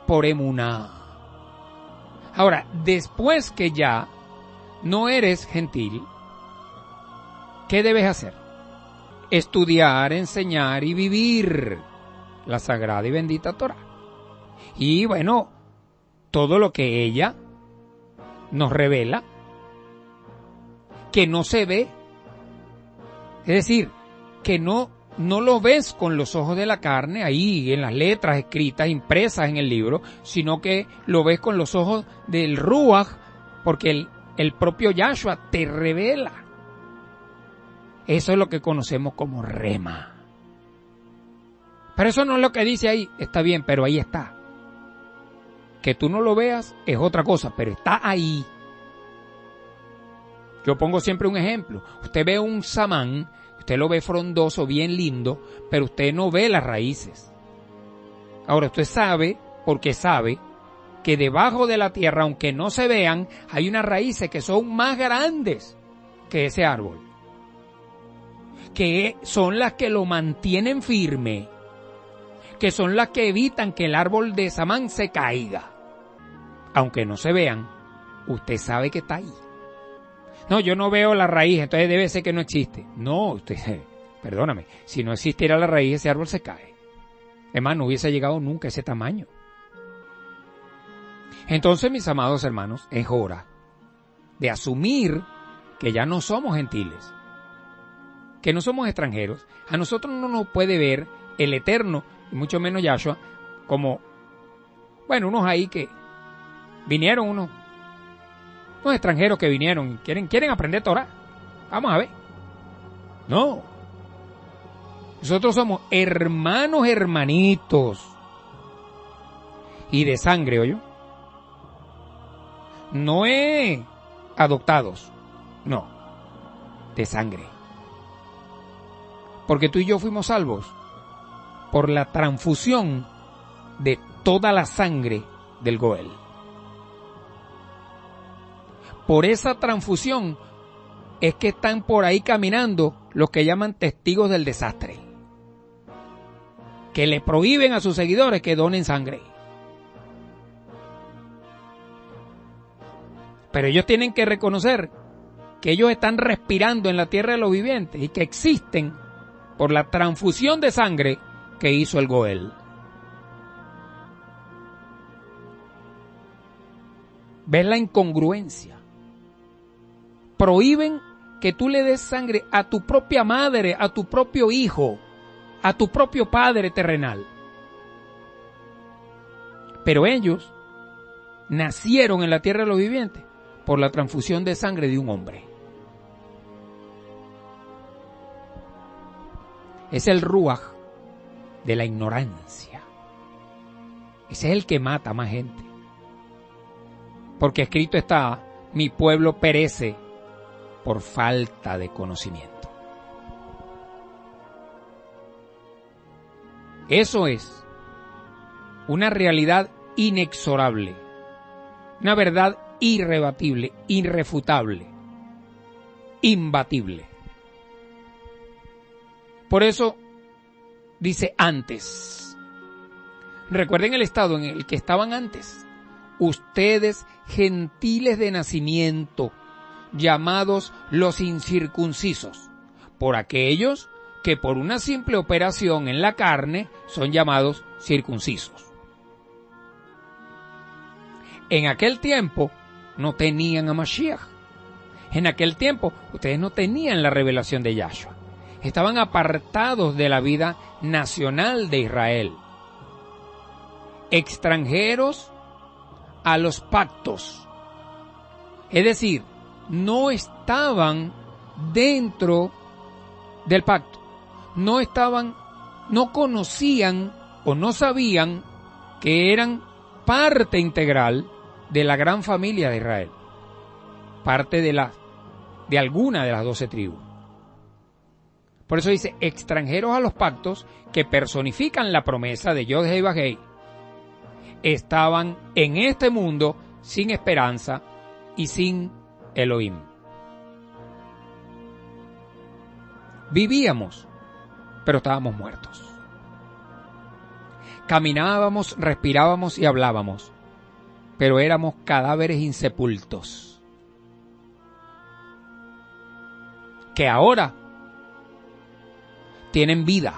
por emuná. Ahora, después que ya no eres gentil, ¿qué debes hacer? Estudiar, enseñar y vivir la sagrada y bendita Torah. Y bueno, todo lo que ella nos revela, que no se ve, es decir, que no lo ves con los ojos de la carne ahí en las letras escritas, impresas en el libro, sino que lo ves con los ojos del Ruach, porque el propio Yahshua te revela. Eso es lo que conocemos como Rema. Pero eso no es lo que dice ahí, está bien, pero ahí está. Que tú no lo veas es otra cosa, pero está ahí. Yo pongo siempre un ejemplo. Usted ve un samán, usted lo ve frondoso, bien lindo, pero usted no ve las raíces. Ahora usted sabe, porque sabe, que debajo de la tierra, aunque no se vean, hay unas raíces que son más grandes que ese árbol, que son las que lo mantienen firme, que son las que evitan que el árbol de samán se caiga. Aunque no se vean, usted sabe que está ahí. No, yo no veo la raíz, entonces debe ser que no existe. No, usted, perdóname, si no existiera la raíz, ese árbol se cae. Además, no hubiese llegado nunca a ese tamaño. Entonces, mis amados hermanos, es hora de asumir que ya no somos gentiles, que no somos extranjeros. A nosotros no nos puede ver el Eterno, y mucho menos Yahshua, como, bueno, unos ahí que vinieron, unos extranjeros que vinieron y quieren aprender Torah. Vamos a ver. No. Nosotros somos hermanos, hermanitos. Y de sangre, ¿oyó? No adoptados. No. De sangre. Porque tú y yo fuimos salvos por la transfusión de toda la sangre del Goel. Por esa transfusión es que están por ahí caminando los que llaman testigos del desastre, que le prohíben a sus seguidores que donen sangre. Pero ellos tienen que reconocer que ellos están respirando en la tierra de los vivientes y que existen por la transfusión de sangre que hizo el Goel. ¿Ves la incongruencia? Prohíben que tú le des sangre a tu propia madre, a tu propio hijo, a tu propio padre terrenal. Pero ellos nacieron en la tierra de los vivientes por la transfusión de sangre de un hombre. Es el ruaj de la ignorancia. Ese es el que mata a más gente. Porque escrito está, mi pueblo perece por falta de conocimiento. Eso es una realidad inexorable, una verdad irrebatible, irrefutable, imbatible. Por eso dice antes. Recuerden el estado en el que estaban antes. Ustedes, gentiles de nacimiento, llamados los incircuncisos, por aquellos que por una simple operación en la carne son llamados circuncisos. En aquel tiempo no tenían a Mashiach. En aquel tiempo ustedes no tenían la revelación de Yahshua. Estaban apartados de la vida nacional de Israel. Extranjeros a los pactos. Es decir, no estaban dentro del pacto. No conocían o no sabían que eran parte integral de la gran familia de Israel. Parte de alguna de las 12 tribus. Por eso dice, extranjeros a los pactos que personifican la promesa de Yod Hei Vav Hei, estaban en este mundo sin esperanza y sin Elohim. Vivíamos, pero estábamos muertos. Caminábamos, respirábamos y hablábamos, pero éramos cadáveres insepultos. Que ahora tienen vida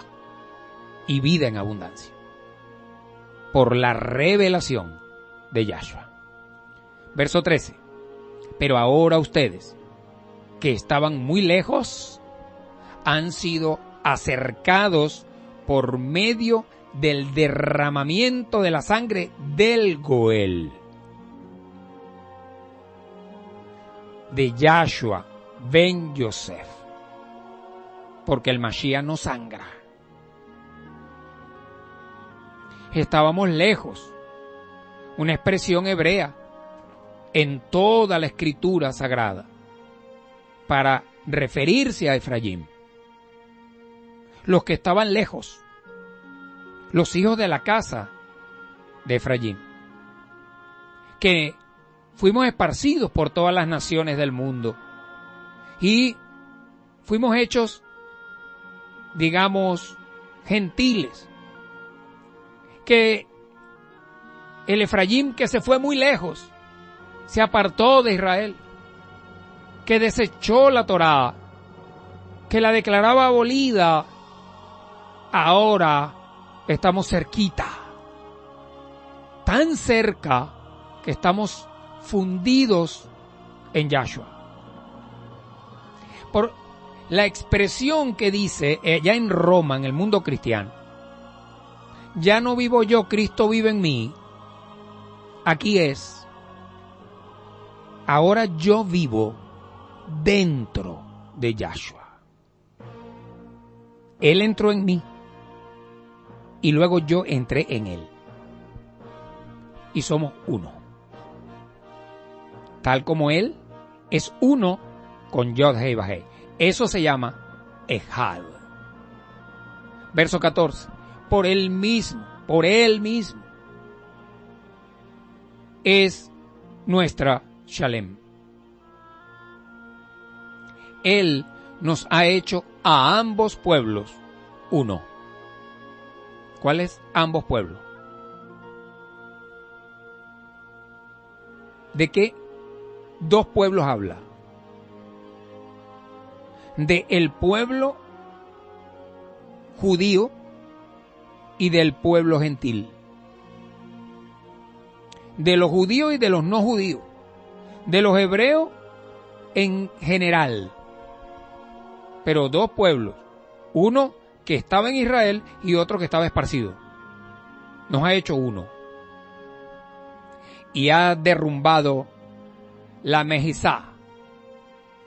y vida en abundancia por la revelación de Yahshua. Verso 13. Pero ahora ustedes, que estaban muy lejos, han sido acercados por medio del derramamiento de la sangre del Goel, de Yahshua ben Yosef, porque el Mashiach no sangra. Estábamos lejos, una expresión hebrea en toda la escritura sagrada para referirse a Efraín. Los que estaban lejos, los hijos de la casa de Efraín, que fuimos esparcidos por todas las naciones del mundo y fuimos hechos, digamos, gentiles, que el Efraín que se fue muy lejos, se apartó de Israel, que desechó la Torá, que la declaraba abolida, ahora estamos cerquita, tan cerca que estamos fundidos en Yahshua. Por la expresión que dice ya en Roma, en el mundo cristiano, ya no vivo yo, Cristo vive en mí, aquí es, ahora yo vivo dentro de Yahshua. Él entró en mí y luego yo entré en él. Y somos uno. Tal como él es uno con Yod Hei Vav Hei. Eso se llama Ejad. Verso 14. Por él mismo es nuestra Shalem. Él nos ha hecho a ambos pueblos uno. ¿Cuáles ambos pueblos? ¿De qué dos pueblos habla? De el pueblo judío y del pueblo gentil. De los judíos y de los no judíos. De los hebreos en general. Pero dos pueblos. Uno que estaba en Israel y otro que estaba esparcido. Nos ha hecho uno. y ha derrumbado la mejizá,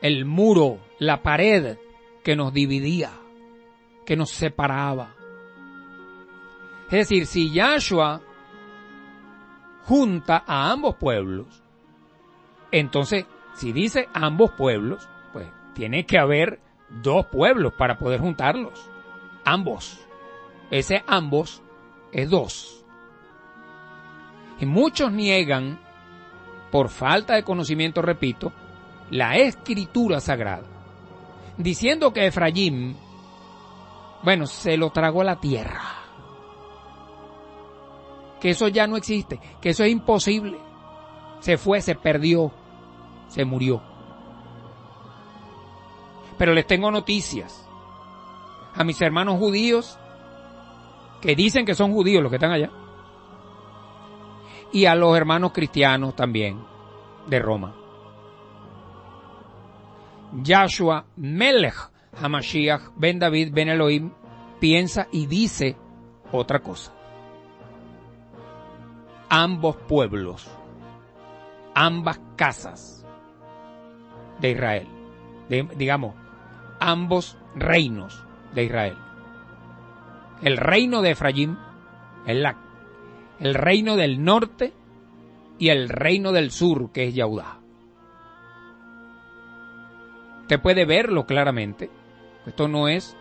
el muro, la pared que nos dividía, que nos separaba. Es decir, si Yahshua junta a ambos pueblos, entonces, si dice ambos pueblos, pues tiene que haber dos pueblos para poder juntarlos. Ambos. Ese ambos es dos. Y muchos niegan, por falta de conocimiento, repito, la escritura sagrada, diciendo que Efraín, bueno, se lo tragó la tierra, que eso ya no existe, que eso es imposible, se fue, se perdió, se murió. Pero les tengo noticias a mis hermanos judíos, que dicen que son judíos los que están allá, y a los hermanos cristianos también de Roma. Yahshua Melech HaMashiach Ben David Ben Elohim piensa y dice otra cosa. Ambos pueblos, ambas casas de Israel, digamos, ambos reinos de Israel. El reino de Efraín, el reino del norte y el reino del sur, que es Yahudá. Usted puede verlo claramente. Esto no es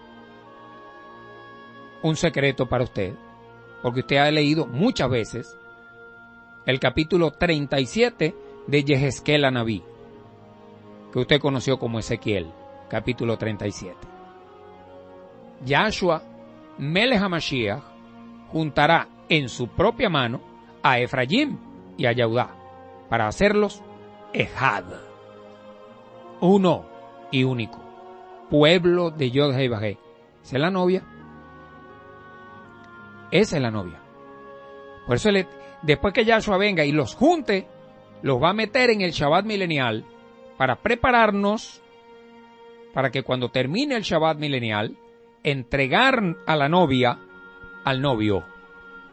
un secreto para usted, porque usted ha leído muchas veces el capítulo 37 de Yehezkel Anabí, que usted conoció como Ezequiel, capítulo 37. Yahshua Melech HaMashiach juntará en su propia mano a Efraín y a Yahudá para hacerlos Ejad, uno y único, pueblo de Yod Hei Vahei. ¿Esa es la novia? Esa es la novia. Por eso después que Yahshua venga y los junte, los va a meter en el Shabbat milenial para prepararnos para que cuando termine el Shabbat milenial, entregar a la novia al novio,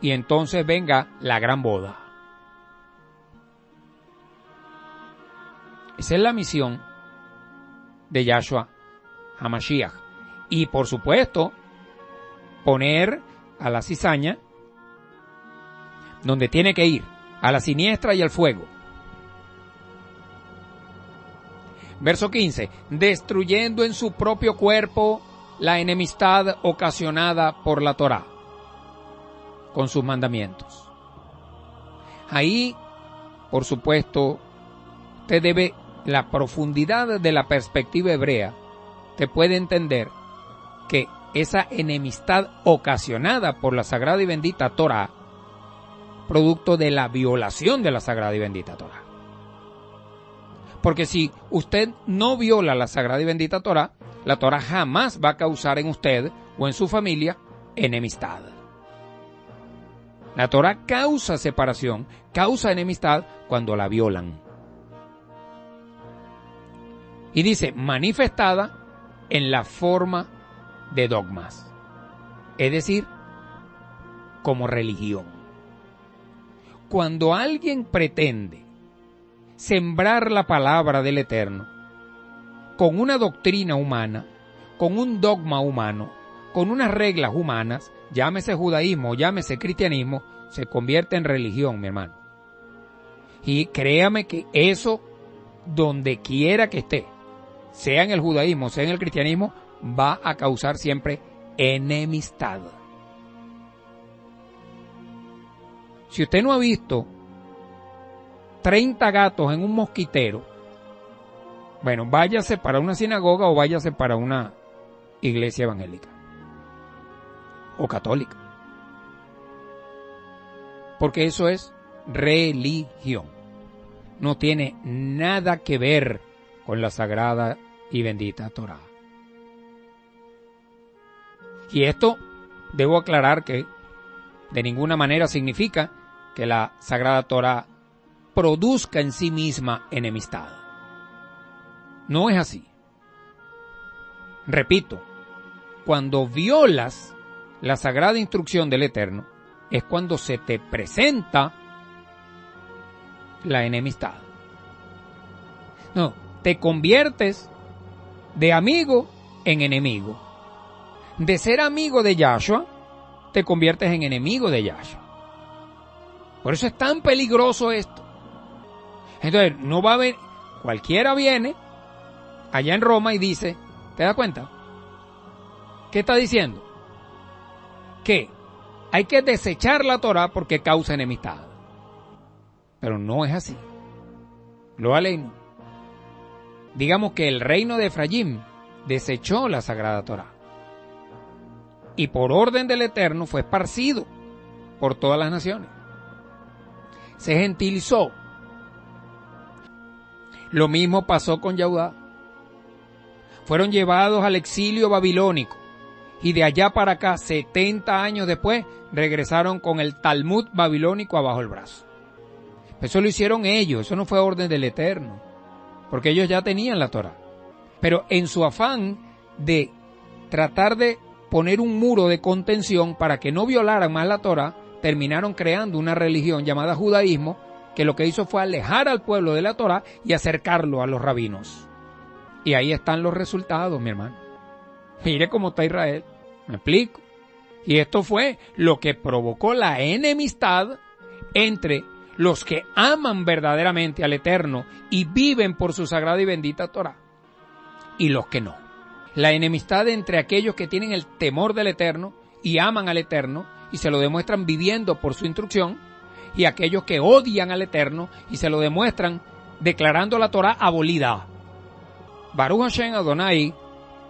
y entonces venga la gran boda. Esa es la misión de Yahshua HaMashiach. Y por supuesto, poner a la cizaña donde tiene que ir, a la siniestra y al fuego. Verso 15. Destruyendo en su propio cuerpo la enemistad ocasionada por la Torá, con sus mandamientos. Ahí, por supuesto, usted debe, la profundidad de la perspectiva hebrea, te puede entender que esa enemistad ocasionada por la sagrada y bendita Torá, producto de la violación de la sagrada y bendita Torá. Porque si usted no viola la sagrada y bendita Torá, la Torá jamás va a causar en usted o en su familia enemistad. La Torá causa separación, causa enemistad cuando la violan. Y dice, manifestada en la forma de dogmas, es decir, como religión. Cuando alguien pretende sembrar la palabra del Eterno con una doctrina humana, con un dogma humano, con unas reglas humanas, llámese judaísmo, llámese cristianismo, se convierte en religión, mi hermano. Y créame que eso, donde quiera que esté, sea en el judaísmo, sea en el cristianismo, va a causar siempre enemistad. Si usted no ha visto 30 gatos en un mosquitero, bueno, váyase para una sinagoga o váyase para una iglesia evangélica o católica. Porque eso es religión. No tiene nada que ver con la sagrada y bendita Torá. Y esto debo aclarar que de ninguna manera significa que la sagrada Torá produzca en sí misma enemistad. No es así. Repito, cuando violas la sagrada instrucción del Eterno, es cuando se te presenta la enemistad. No, te conviertes de amigo en enemigo. De ser amigo de Yahshua, te conviertes en enemigo de Yahshua. Por eso es tan peligroso esto. Entonces, no va a haber, cualquiera viene allá en Roma y dice, ¿te das cuenta? ¿Qué está diciendo? Que hay que desechar la Torá porque causa enemistad. Pero no es así. Lo aleino. Digamos que el reino de Efraín desechó la sagrada Torá. Y por orden del Eterno fue esparcido por todas las naciones. Se gentilizó. Lo mismo pasó con Yahudá. Fueron llevados al exilio babilónico y de allá para acá, 70 años después, regresaron con el Talmud babilónico abajo el brazo. Eso lo hicieron ellos, eso no fue orden del Eterno, porque ellos ya tenían la Torá. Pero en su afán de tratar de poner un muro de contención para que no violaran más la Torá, terminaron creando una religión llamada judaísmo, que lo que hizo fue alejar al pueblo de la Torá y acercarlo a los rabinos. Y ahí están los resultados, mi hermano. Mire cómo está Israel, me explico. Y esto fue lo que provocó la enemistad entre los que aman verdaderamente al Eterno y viven por su sagrada y bendita Torá, y los que no. La enemistad entre aquellos que tienen el temor del Eterno y aman al Eterno y se lo demuestran viviendo por su instrucción, y aquellos que odian al Eterno y se lo demuestran declarando la Torá abolida. Baruch Hashem Adonai,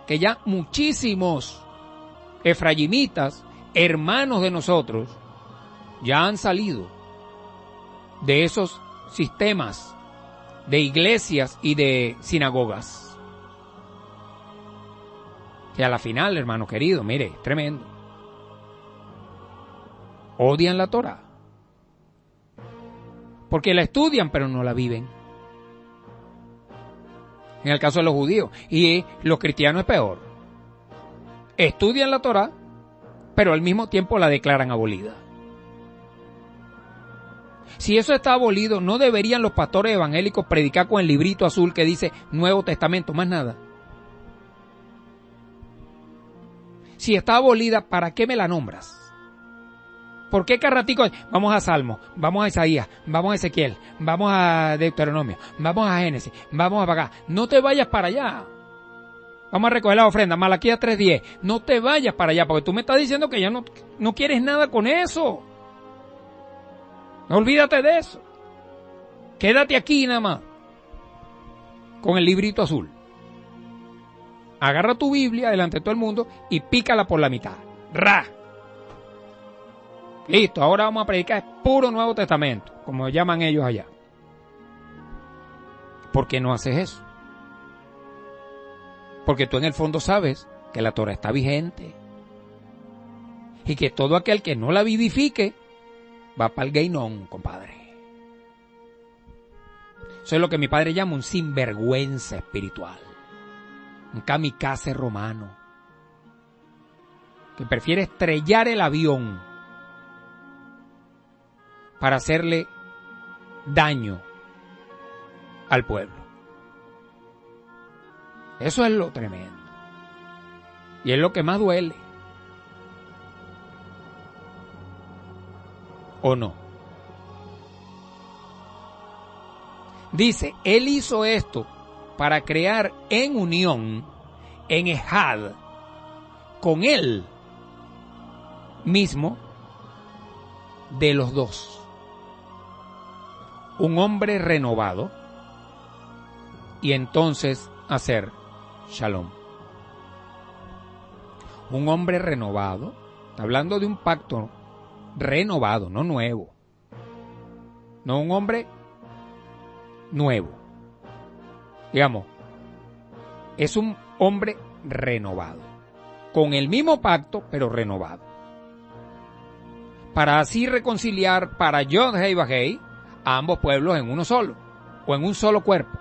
que ya muchísimos efraimitas, hermanos de nosotros, ya han salido de esos sistemas de iglesias y de sinagogas. Que a la final, hermano querido, mire, tremendo. Odian la Torá. Porque la estudian, pero no la viven. En el caso de los judíos. Y los cristianos es peor. Estudian la Torá, pero al mismo tiempo la declaran abolida. Si eso está abolido, ¿no deberían los pastores evangélicos predicar con el librito azul que dice Nuevo Testamento? Más nada. Si está abolida, ¿para qué me la nombras? ¿Por qué cada ratico? Vamos a Salmo, vamos a Isaías, vamos a Ezequiel, vamos a Deuteronomio, vamos a Génesis, vamos a pagar. No te vayas para allá. Vamos a recoger la ofrenda, Malaquías 3:10. No te vayas para allá, porque tú me estás diciendo que ya no quieres nada con eso. No olvídate de eso. Quédate aquí nada más, con el librito azul. Agarra tu Biblia delante de todo el mundo y pícala por la mitad. ¡Ra! Listo, ahora vamos a predicar puro Nuevo Testamento, como llaman ellos allá. ¿Por qué no haces eso? Porque tú en el fondo sabes que la Torá está vigente. Y que todo aquel que no la vivifique va para el Geinón, compadre. Eso es lo que mi padre llama un sinvergüenza espiritual. Un kamikaze romano. Que prefiere estrellar el avión para hacerle daño al pueblo. Eso es lo tremendo. Y es lo que más duele. ¿O no? Dice, él hizo esto para crear en unión, en Ejad, con él mismo, de los dos. Un hombre renovado y entonces hacer Shalom. Un hombre renovado, está hablando de un pacto renovado, no nuevo. No un hombre nuevo. Digamos, es un hombre renovado, con el mismo pacto, pero renovado. Para así reconciliar para Yod Hei Vahei a ambos pueblos en uno solo, o en un solo cuerpo.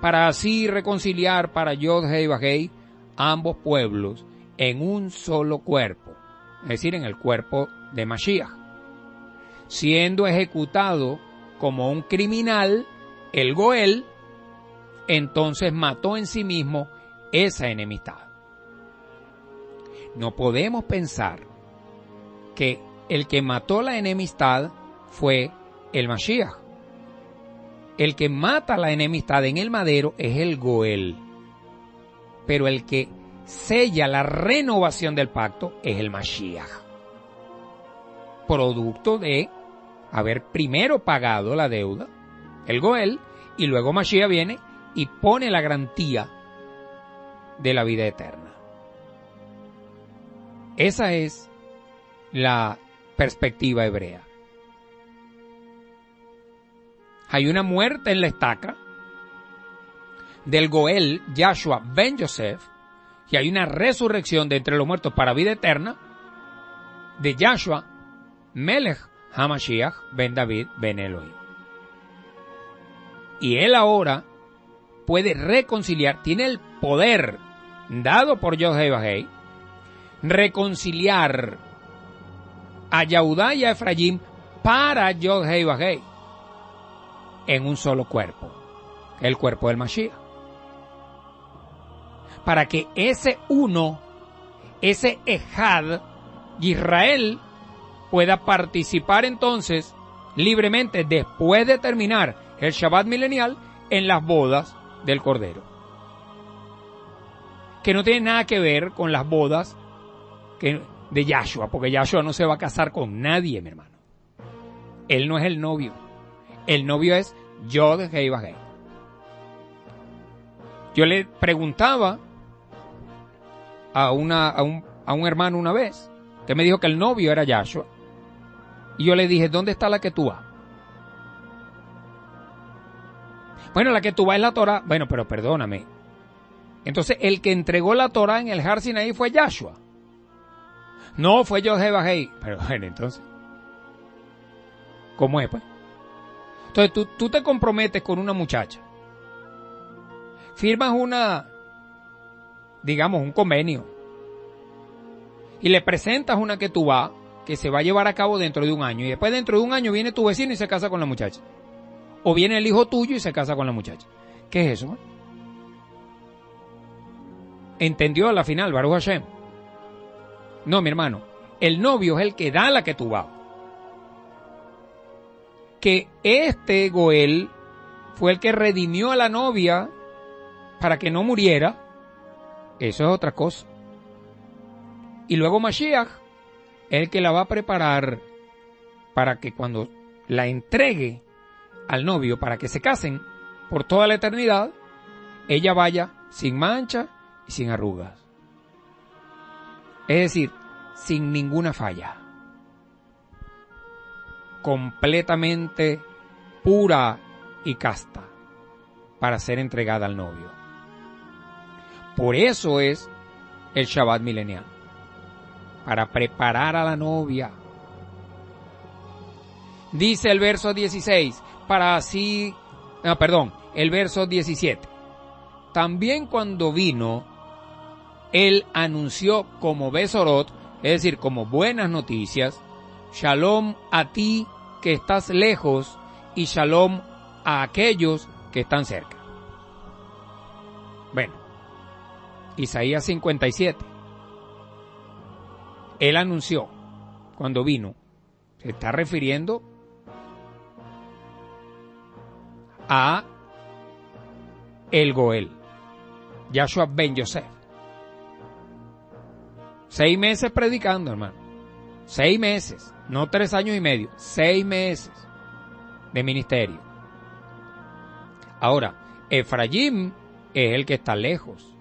Para así reconciliar para Yod Hei Vahei a ambos pueblos en un solo cuerpo, es decir, en el cuerpo de Mashiach, siendo ejecutado como un criminal, el Goel, entonces mató en sí mismo esa enemistad. No podemos pensar que el que mató la enemistad fue el Mashiach. El que mata la enemistad en el madero es el Goel. Pero el que sella la renovación del pacto es el Mashiach. Producto de haber primero pagado la deuda, el Goel, y luego Mashiach viene y pone la garantía de la vida eterna. Esa es la perspectiva hebrea. Hay una muerte en la estaca del Goel, Yahshua ben Yosef, y hay una resurrección de entre los muertos para vida eterna de Yahshua Melech HaMashiach ben David ben Elohim. Y él ahora puede reconciliar, tiene el poder dado por Yod-Heh Vah-Heh, reconciliar a Yehudá y a Efraín para Yod-Heh Vah-Heh en un solo cuerpo, el cuerpo del Mashiach. Para que ese uno, ese Ejad, Israel, pueda participar entonces libremente después de terminar el Shabbat milenial en las bodas del Cordero. Que no tiene nada que ver con las bodas de Yahshua, porque Yahshua no se va a casar con nadie, mi hermano. Él no es el novio. El novio es Yod-Heh Vah-Heh. Yo le preguntaba a un hermano una vez, que me dijo que el novio era Yahshua, y yo le dije, ¿dónde está la Ketubá? Bueno, la Ketubá es la Torah. Bueno, pero perdóname. Entonces, el que entregó la Torah en el Har Sinaí fue Yahshua. No, fue Yod-Heh Vah-Heh. Pero bueno, entonces, ¿cómo es, pues? Entonces, tú te comprometes con una muchacha. Firmas un convenio. Y le presentas una Ketubá que se va a llevar a cabo dentro de un año. Y después dentro de un año viene tu vecino y se casa con la muchacha. O viene el hijo tuyo y se casa con la muchacha. ¿Qué es eso, man? ¿Entendió a la final, Baruch Hashem? No, mi hermano. El novio es el que da la Ketubá. Que este Goel fue el que redimió a la novia para que no muriera. Eso es otra cosa. Y luego Mashiach es el que la va a preparar para que cuando la entregue al novio para que se casen por toda la eternidad, ella vaya sin mancha y sin arrugas. Es decir, sin ninguna falla. Completamente pura y casta para ser entregada al novio. Por eso es el Shabbat milenial. Para preparar a la novia. Dice el verso 16, el verso 17. También cuando vino, él anunció como Besorot, es decir, como buenas noticias, Shalom a ti que estás lejos y Shalom a aquellos que están cerca. Bueno, Isaías 57. Él anunció cuando vino, se está refiriendo a el Goel, Yahshua ben Yosef. 6 meses predicando, hermano. 6 meses, no 3 años y medio, 6 meses de ministerio. Ahora, Efraín es el que está lejos.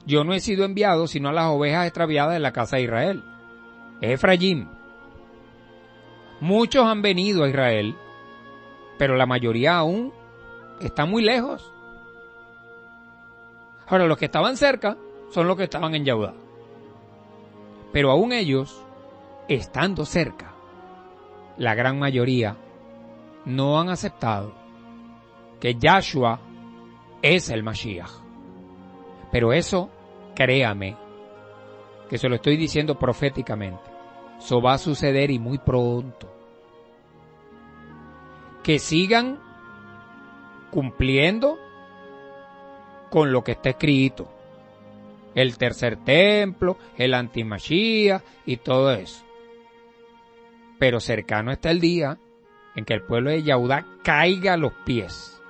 Yo no he sido enviado sino a las ovejas extraviadas de la casa de Israel. Es Efraín. Muchos han venido a Israel, pero la mayoría aún está muy lejos. Ahora, los que estaban cerca son los que estaban en Yehudá. Pero aún ellos, estando cerca, la gran mayoría no han aceptado que Yahshua es el Mashiach. Pero eso, créame, que se lo estoy diciendo proféticamente, eso va a suceder y muy pronto. que sigan cumpliendo con lo que está escrito. El tercer templo, el antimachía y todo eso. Pero cercano está el día en que el pueblo de Yahudá caiga a los pies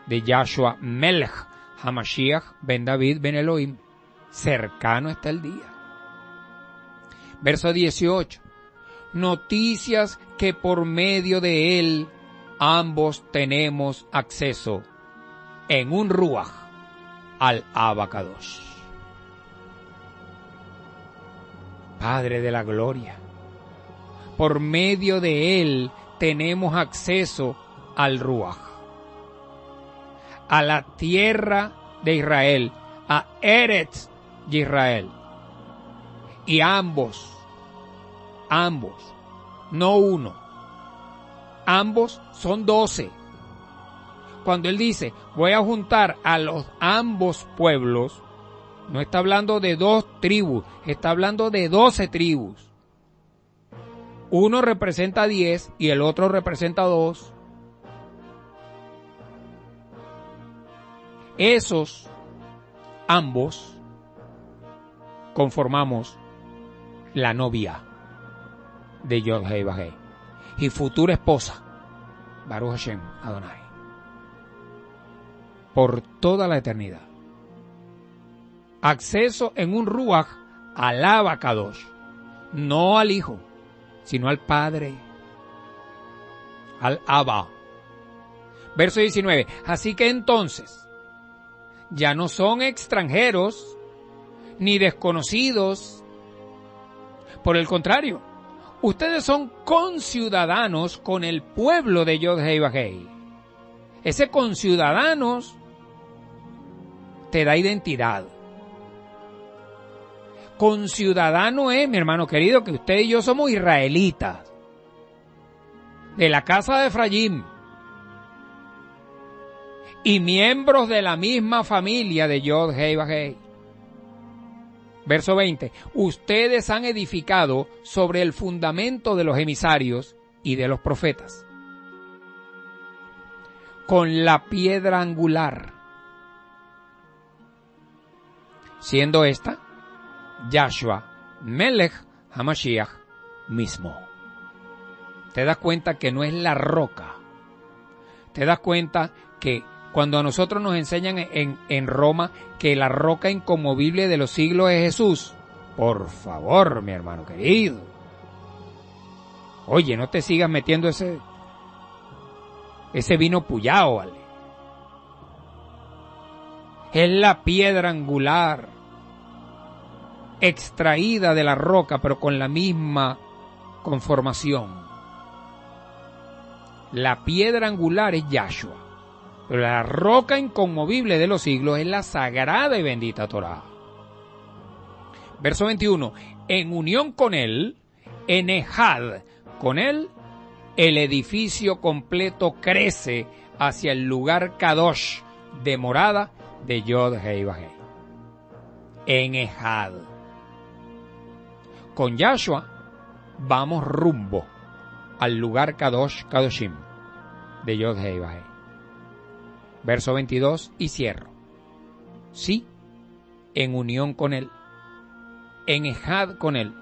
de Yahshua Melech HaMashiach ben David ben Elohim. Cercano está el día. Verso 18. Noticias que por medio de él ambos tenemos acceso en un ruaj al Abacadosh. Padre de la gloria, por medio de él tenemos acceso al ruaj, a la tierra de Israel, a Eretz de Israel. Y ambos, no uno, ambos son 12. Cuando él dice, voy a juntar a los ambos pueblos, no está hablando de 2 tribus, está hablando de 12 tribus. Uno representa 10 y el otro representa 2. Esos, ambos, conformamos la novia de Yod-Heh Vah-Heh y futura esposa, Baruch Hashem Adonai, por toda la eternidad. Acceso en un ruaj al Abacadosh, no al Hijo, sino al Padre, al Abba. Verso 19. Así que entonces, ya no son extranjeros ni desconocidos. Por el contrario, ustedes son conciudadanos con el pueblo de Yod-Heh Vah-Heh. Ese conciudadanos te da identidad. Conciudadano es, mi hermano querido, que usted y yo somos israelitas, de la casa de Efraín, y miembros de la misma familia de Yod-Heh Vah-Heh. Verso 20. Ustedes han edificado sobre el fundamento de los emisarios y de los profetas, con la piedra angular, siendo esta Yahshua Melech HaMashiach mismo. Te das cuenta que no es la roca. Te das cuenta que cuando a nosotros nos enseñan en Roma que la roca inconmovible de los siglos es Jesús. Por favor, mi hermano querido. Oye, no te sigas metiendo ese vino puyao, ¿vale? Es la piedra angular, extraída de la roca, pero con la misma conformación. La piedra angular es Yahshua, pero la roca inconmovible de los siglos es la sagrada y bendita Torá. Verso 21. En unión con él, en Ejad con él, el edificio completo crece hacia el lugar Kadosh de morada de Yod-Heh Vah-Heh. En Ejad. Con Yahshua vamos rumbo al lugar Kadosh Kadoshim de Yod-Heh Vah-Heh. Verso 22 y cierro. Sí, en unión con él, en Ejad con él.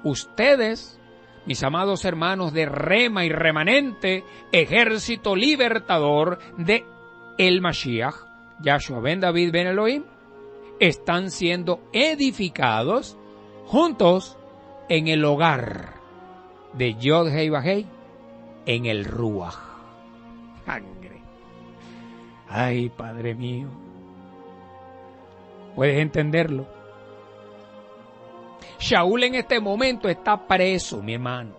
Ustedes, mis amados hermanos de Rema y remanente, ejército libertador de el Mashiach, Yahshua ben David ben Elohim, están siendo edificados juntos en el hogar de Yod-Heh Vah-Heh, en el Ruach. Sangre. Ay, Padre mío. ¿Puedes entenderlo? Shaul en este momento está preso, mi hermano.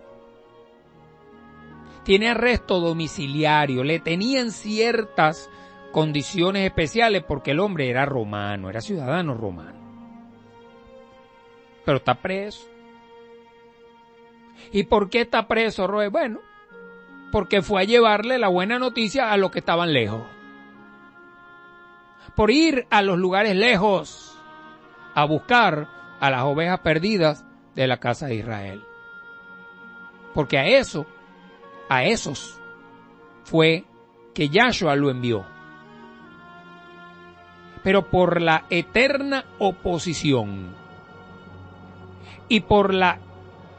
Tiene arresto domiciliario. Le tenían ciertas condiciones especiales porque el hombre era romano, era ciudadano romano. Pero está preso. ¿Y por qué está preso, Roe? Bueno, porque fue a llevarle la buena noticia a los que estaban lejos. Por ir a los lugares lejos a buscar a las ovejas perdidas de la casa de Israel. Porque a esos fue que Yahshua lo envió. Pero por la eterna oposición y por la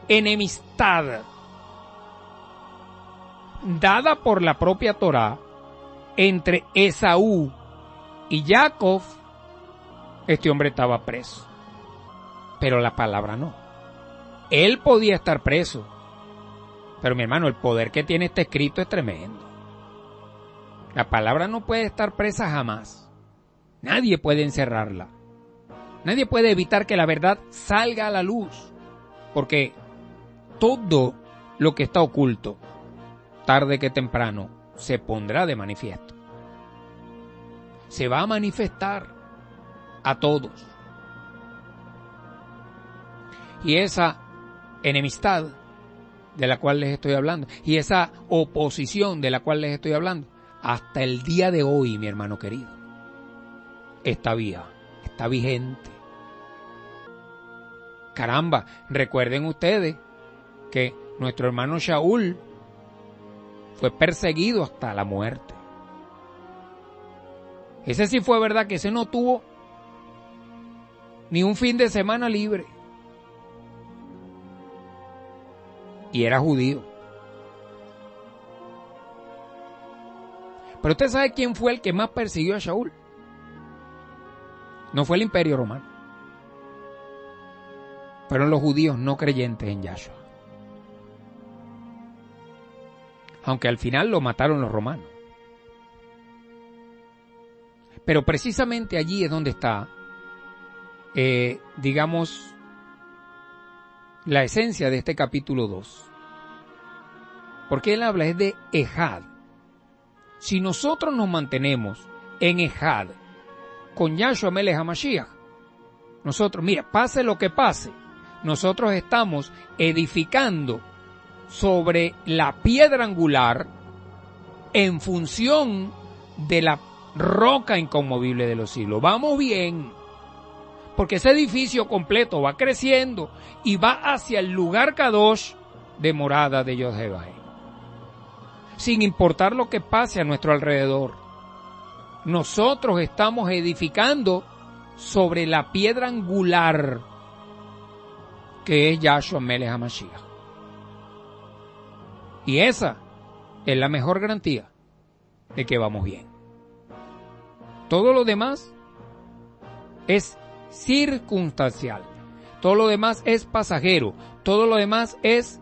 enemistad dada por la propia Torá entre Esaú y Jacob, este hombre estaba preso. Pero la palabra no. Él podía estar preso. Pero mi hermano, el poder que tiene este escrito es tremendo. La palabra no puede estar presa jamás. Nadie puede encerrarla. Nadie puede evitar que la verdad salga a la luz. Porque todo lo que está oculto, tarde que temprano, se pondrá de manifiesto. Se va a manifestar a todos. Y esa enemistad de la cual les estoy hablando, y esa oposición de la cual les estoy hablando, hasta el día de hoy, mi hermano querido, está viva, está vigente. Caramba, recuerden ustedes que nuestro hermano Shaul fue perseguido hasta la muerte. Ese sí fue verdad que ese no tuvo ni un fin de semana libre. Y era judío. Pero usted sabe quién fue el que más persiguió a Shaul. No fue el Imperio Romano. Fueron los judíos no creyentes en Yahshua. Aunque al final lo mataron los romanos. Pero precisamente allí es donde está, digamos, la esencia de este capítulo 2. Porque él habla es de Ejad. Si nosotros nos mantenemos en Ejad con Yahshua Melech HaMashiach, nosotros, mira, pase lo que pase, nosotros estamos edificando sobre la piedra angular en función de la roca inconmovible de los siglos. Vamos bien, porque ese edificio completo va creciendo y va hacia el lugar Kadosh de morada de Yod-Heh-Vah, sin importar lo que pase a nuestro alrededor. Nosotros estamos edificando sobre la piedra angular que es Yahshua Melech HaMashiach. Y esa es la mejor garantía de que vamos bien. Todo lo demás es circunstancial. Todo lo demás es pasajero. Todo lo demás es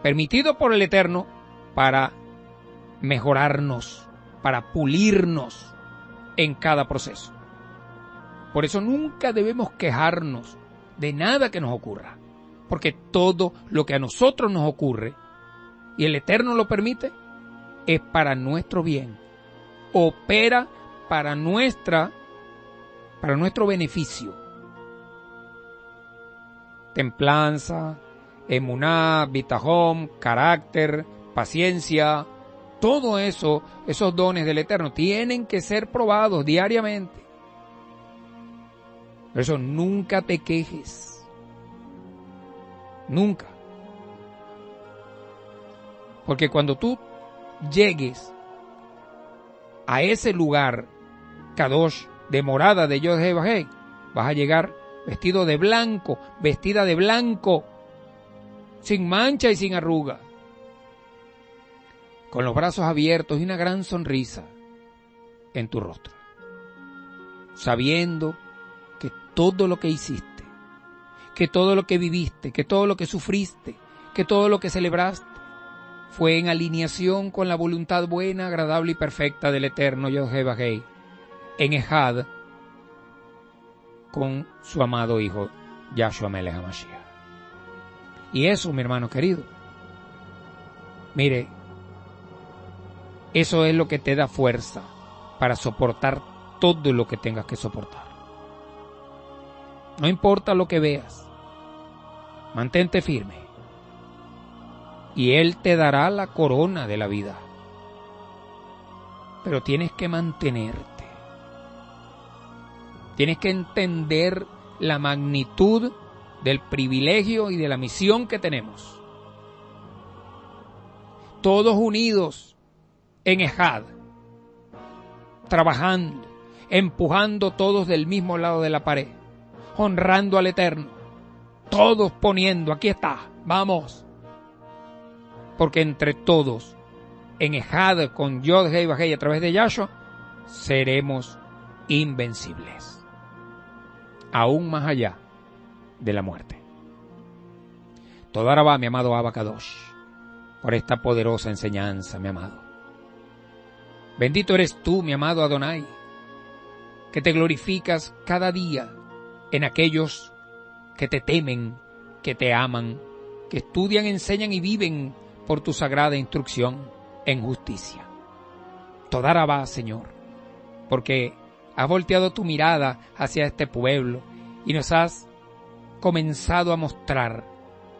permitido por el Eterno para mejorarnos, para pulirnos en cada proceso. Por eso nunca debemos quejarnos de nada que nos ocurra, porque todo lo que a nosotros nos ocurre y el Eterno lo permite es para nuestro bien, opera para nuestro beneficio. Templanza, emuná, bitajón, carácter, paciencia, todo eso, esos dones del Eterno tienen que ser probados diariamente. Por eso nunca te quejes. Nunca. Porque cuando tú llegues a ese lugar Kadosh de morada de Yod-Heh-Vah, vas a llegar vestido de blanco, vestida de blanco, sin mancha y sin arruga, con los brazos abiertos y una gran sonrisa en tu rostro, sabiendo que todo lo que hiciste, que todo lo que viviste, que todo lo que sufriste, que todo lo que celebraste, fue en alineación con la voluntad buena, agradable y perfecta del Eterno Yod-Heh-Vah, en Ejad, con su amado Hijo, Yahshua Melech HaMashiach. Y eso, mi hermano querido, mire, eso es lo que te da fuerza para soportar todo lo que tengas que soportar. No importa lo que veas, mantente firme y Él te dará la corona de la vida. Pero tienes que mantenerte. Tienes que entender la magnitud del privilegio y de la misión que tenemos. Todos unidos en Ejad, trabajando, empujando todos del mismo lado de la pared, honrando al Eterno, todos poniendo, aquí está, vamos. Porque entre todos, en Ejad, con Yod Hei Vah Hei a través de Yahshua, seremos invencibles, aún más allá de la muerte. Todo Arabá, mi amado Abba Kadosh, por esta poderosa enseñanza, mi amado. Bendito eres tú, mi amado Adonai, que te glorificas cada día en aquellos que te temen, que te aman, que estudian, enseñan y viven por tu sagrada instrucción en justicia. Toda Arabá, Señor, porque has volteado tu mirada hacia este pueblo y nos has comenzado a mostrar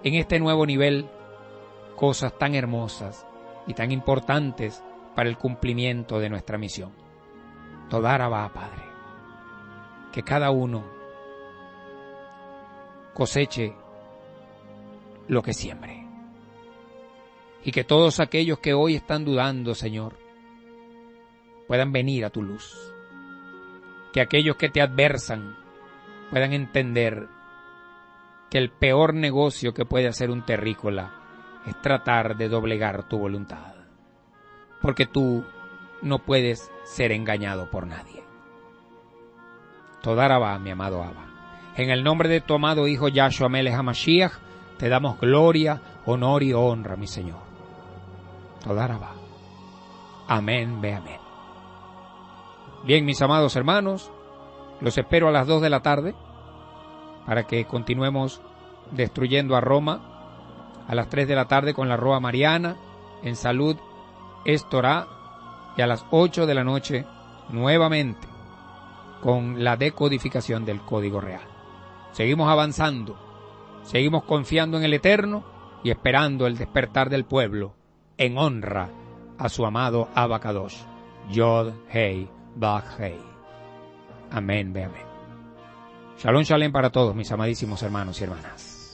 en este nuevo nivel cosas tan hermosas y tan importantes para el cumplimiento de nuestra misión. Toda Arabá, Padre, que cada uno coseche lo que siembre. Y que todos aquellos que hoy están dudando, Señor, puedan venir a tu luz. Que aquellos que te adversan puedan entender que el peor negocio que puede hacer un terrícola es tratar de doblegar tu voluntad. Porque tú no puedes ser engañado por nadie. Toda Arabá, mi amado Abba. En el nombre de tu amado Hijo Yahshua Melech HaMashiach, te damos gloria, honor y honra, mi Señor. Toda Arabá. Amén, ve amén. Bien, mis amados hermanos, los espero a las 2 de la tarde para que continuemos destruyendo a Roma. A las 3 de la tarde con la Roa Mariana, en Salud es Torah, y a las 8 de la noche nuevamente con la decodificación del Código Real. Seguimos avanzando, seguimos confiando en el Eterno y esperando el despertar del pueblo en honra a su amado Abba Kadosh, Yod Hei Vah Hei. Amén, ve amén. Shalom, shalom para todos mis amadísimos hermanos y hermanas.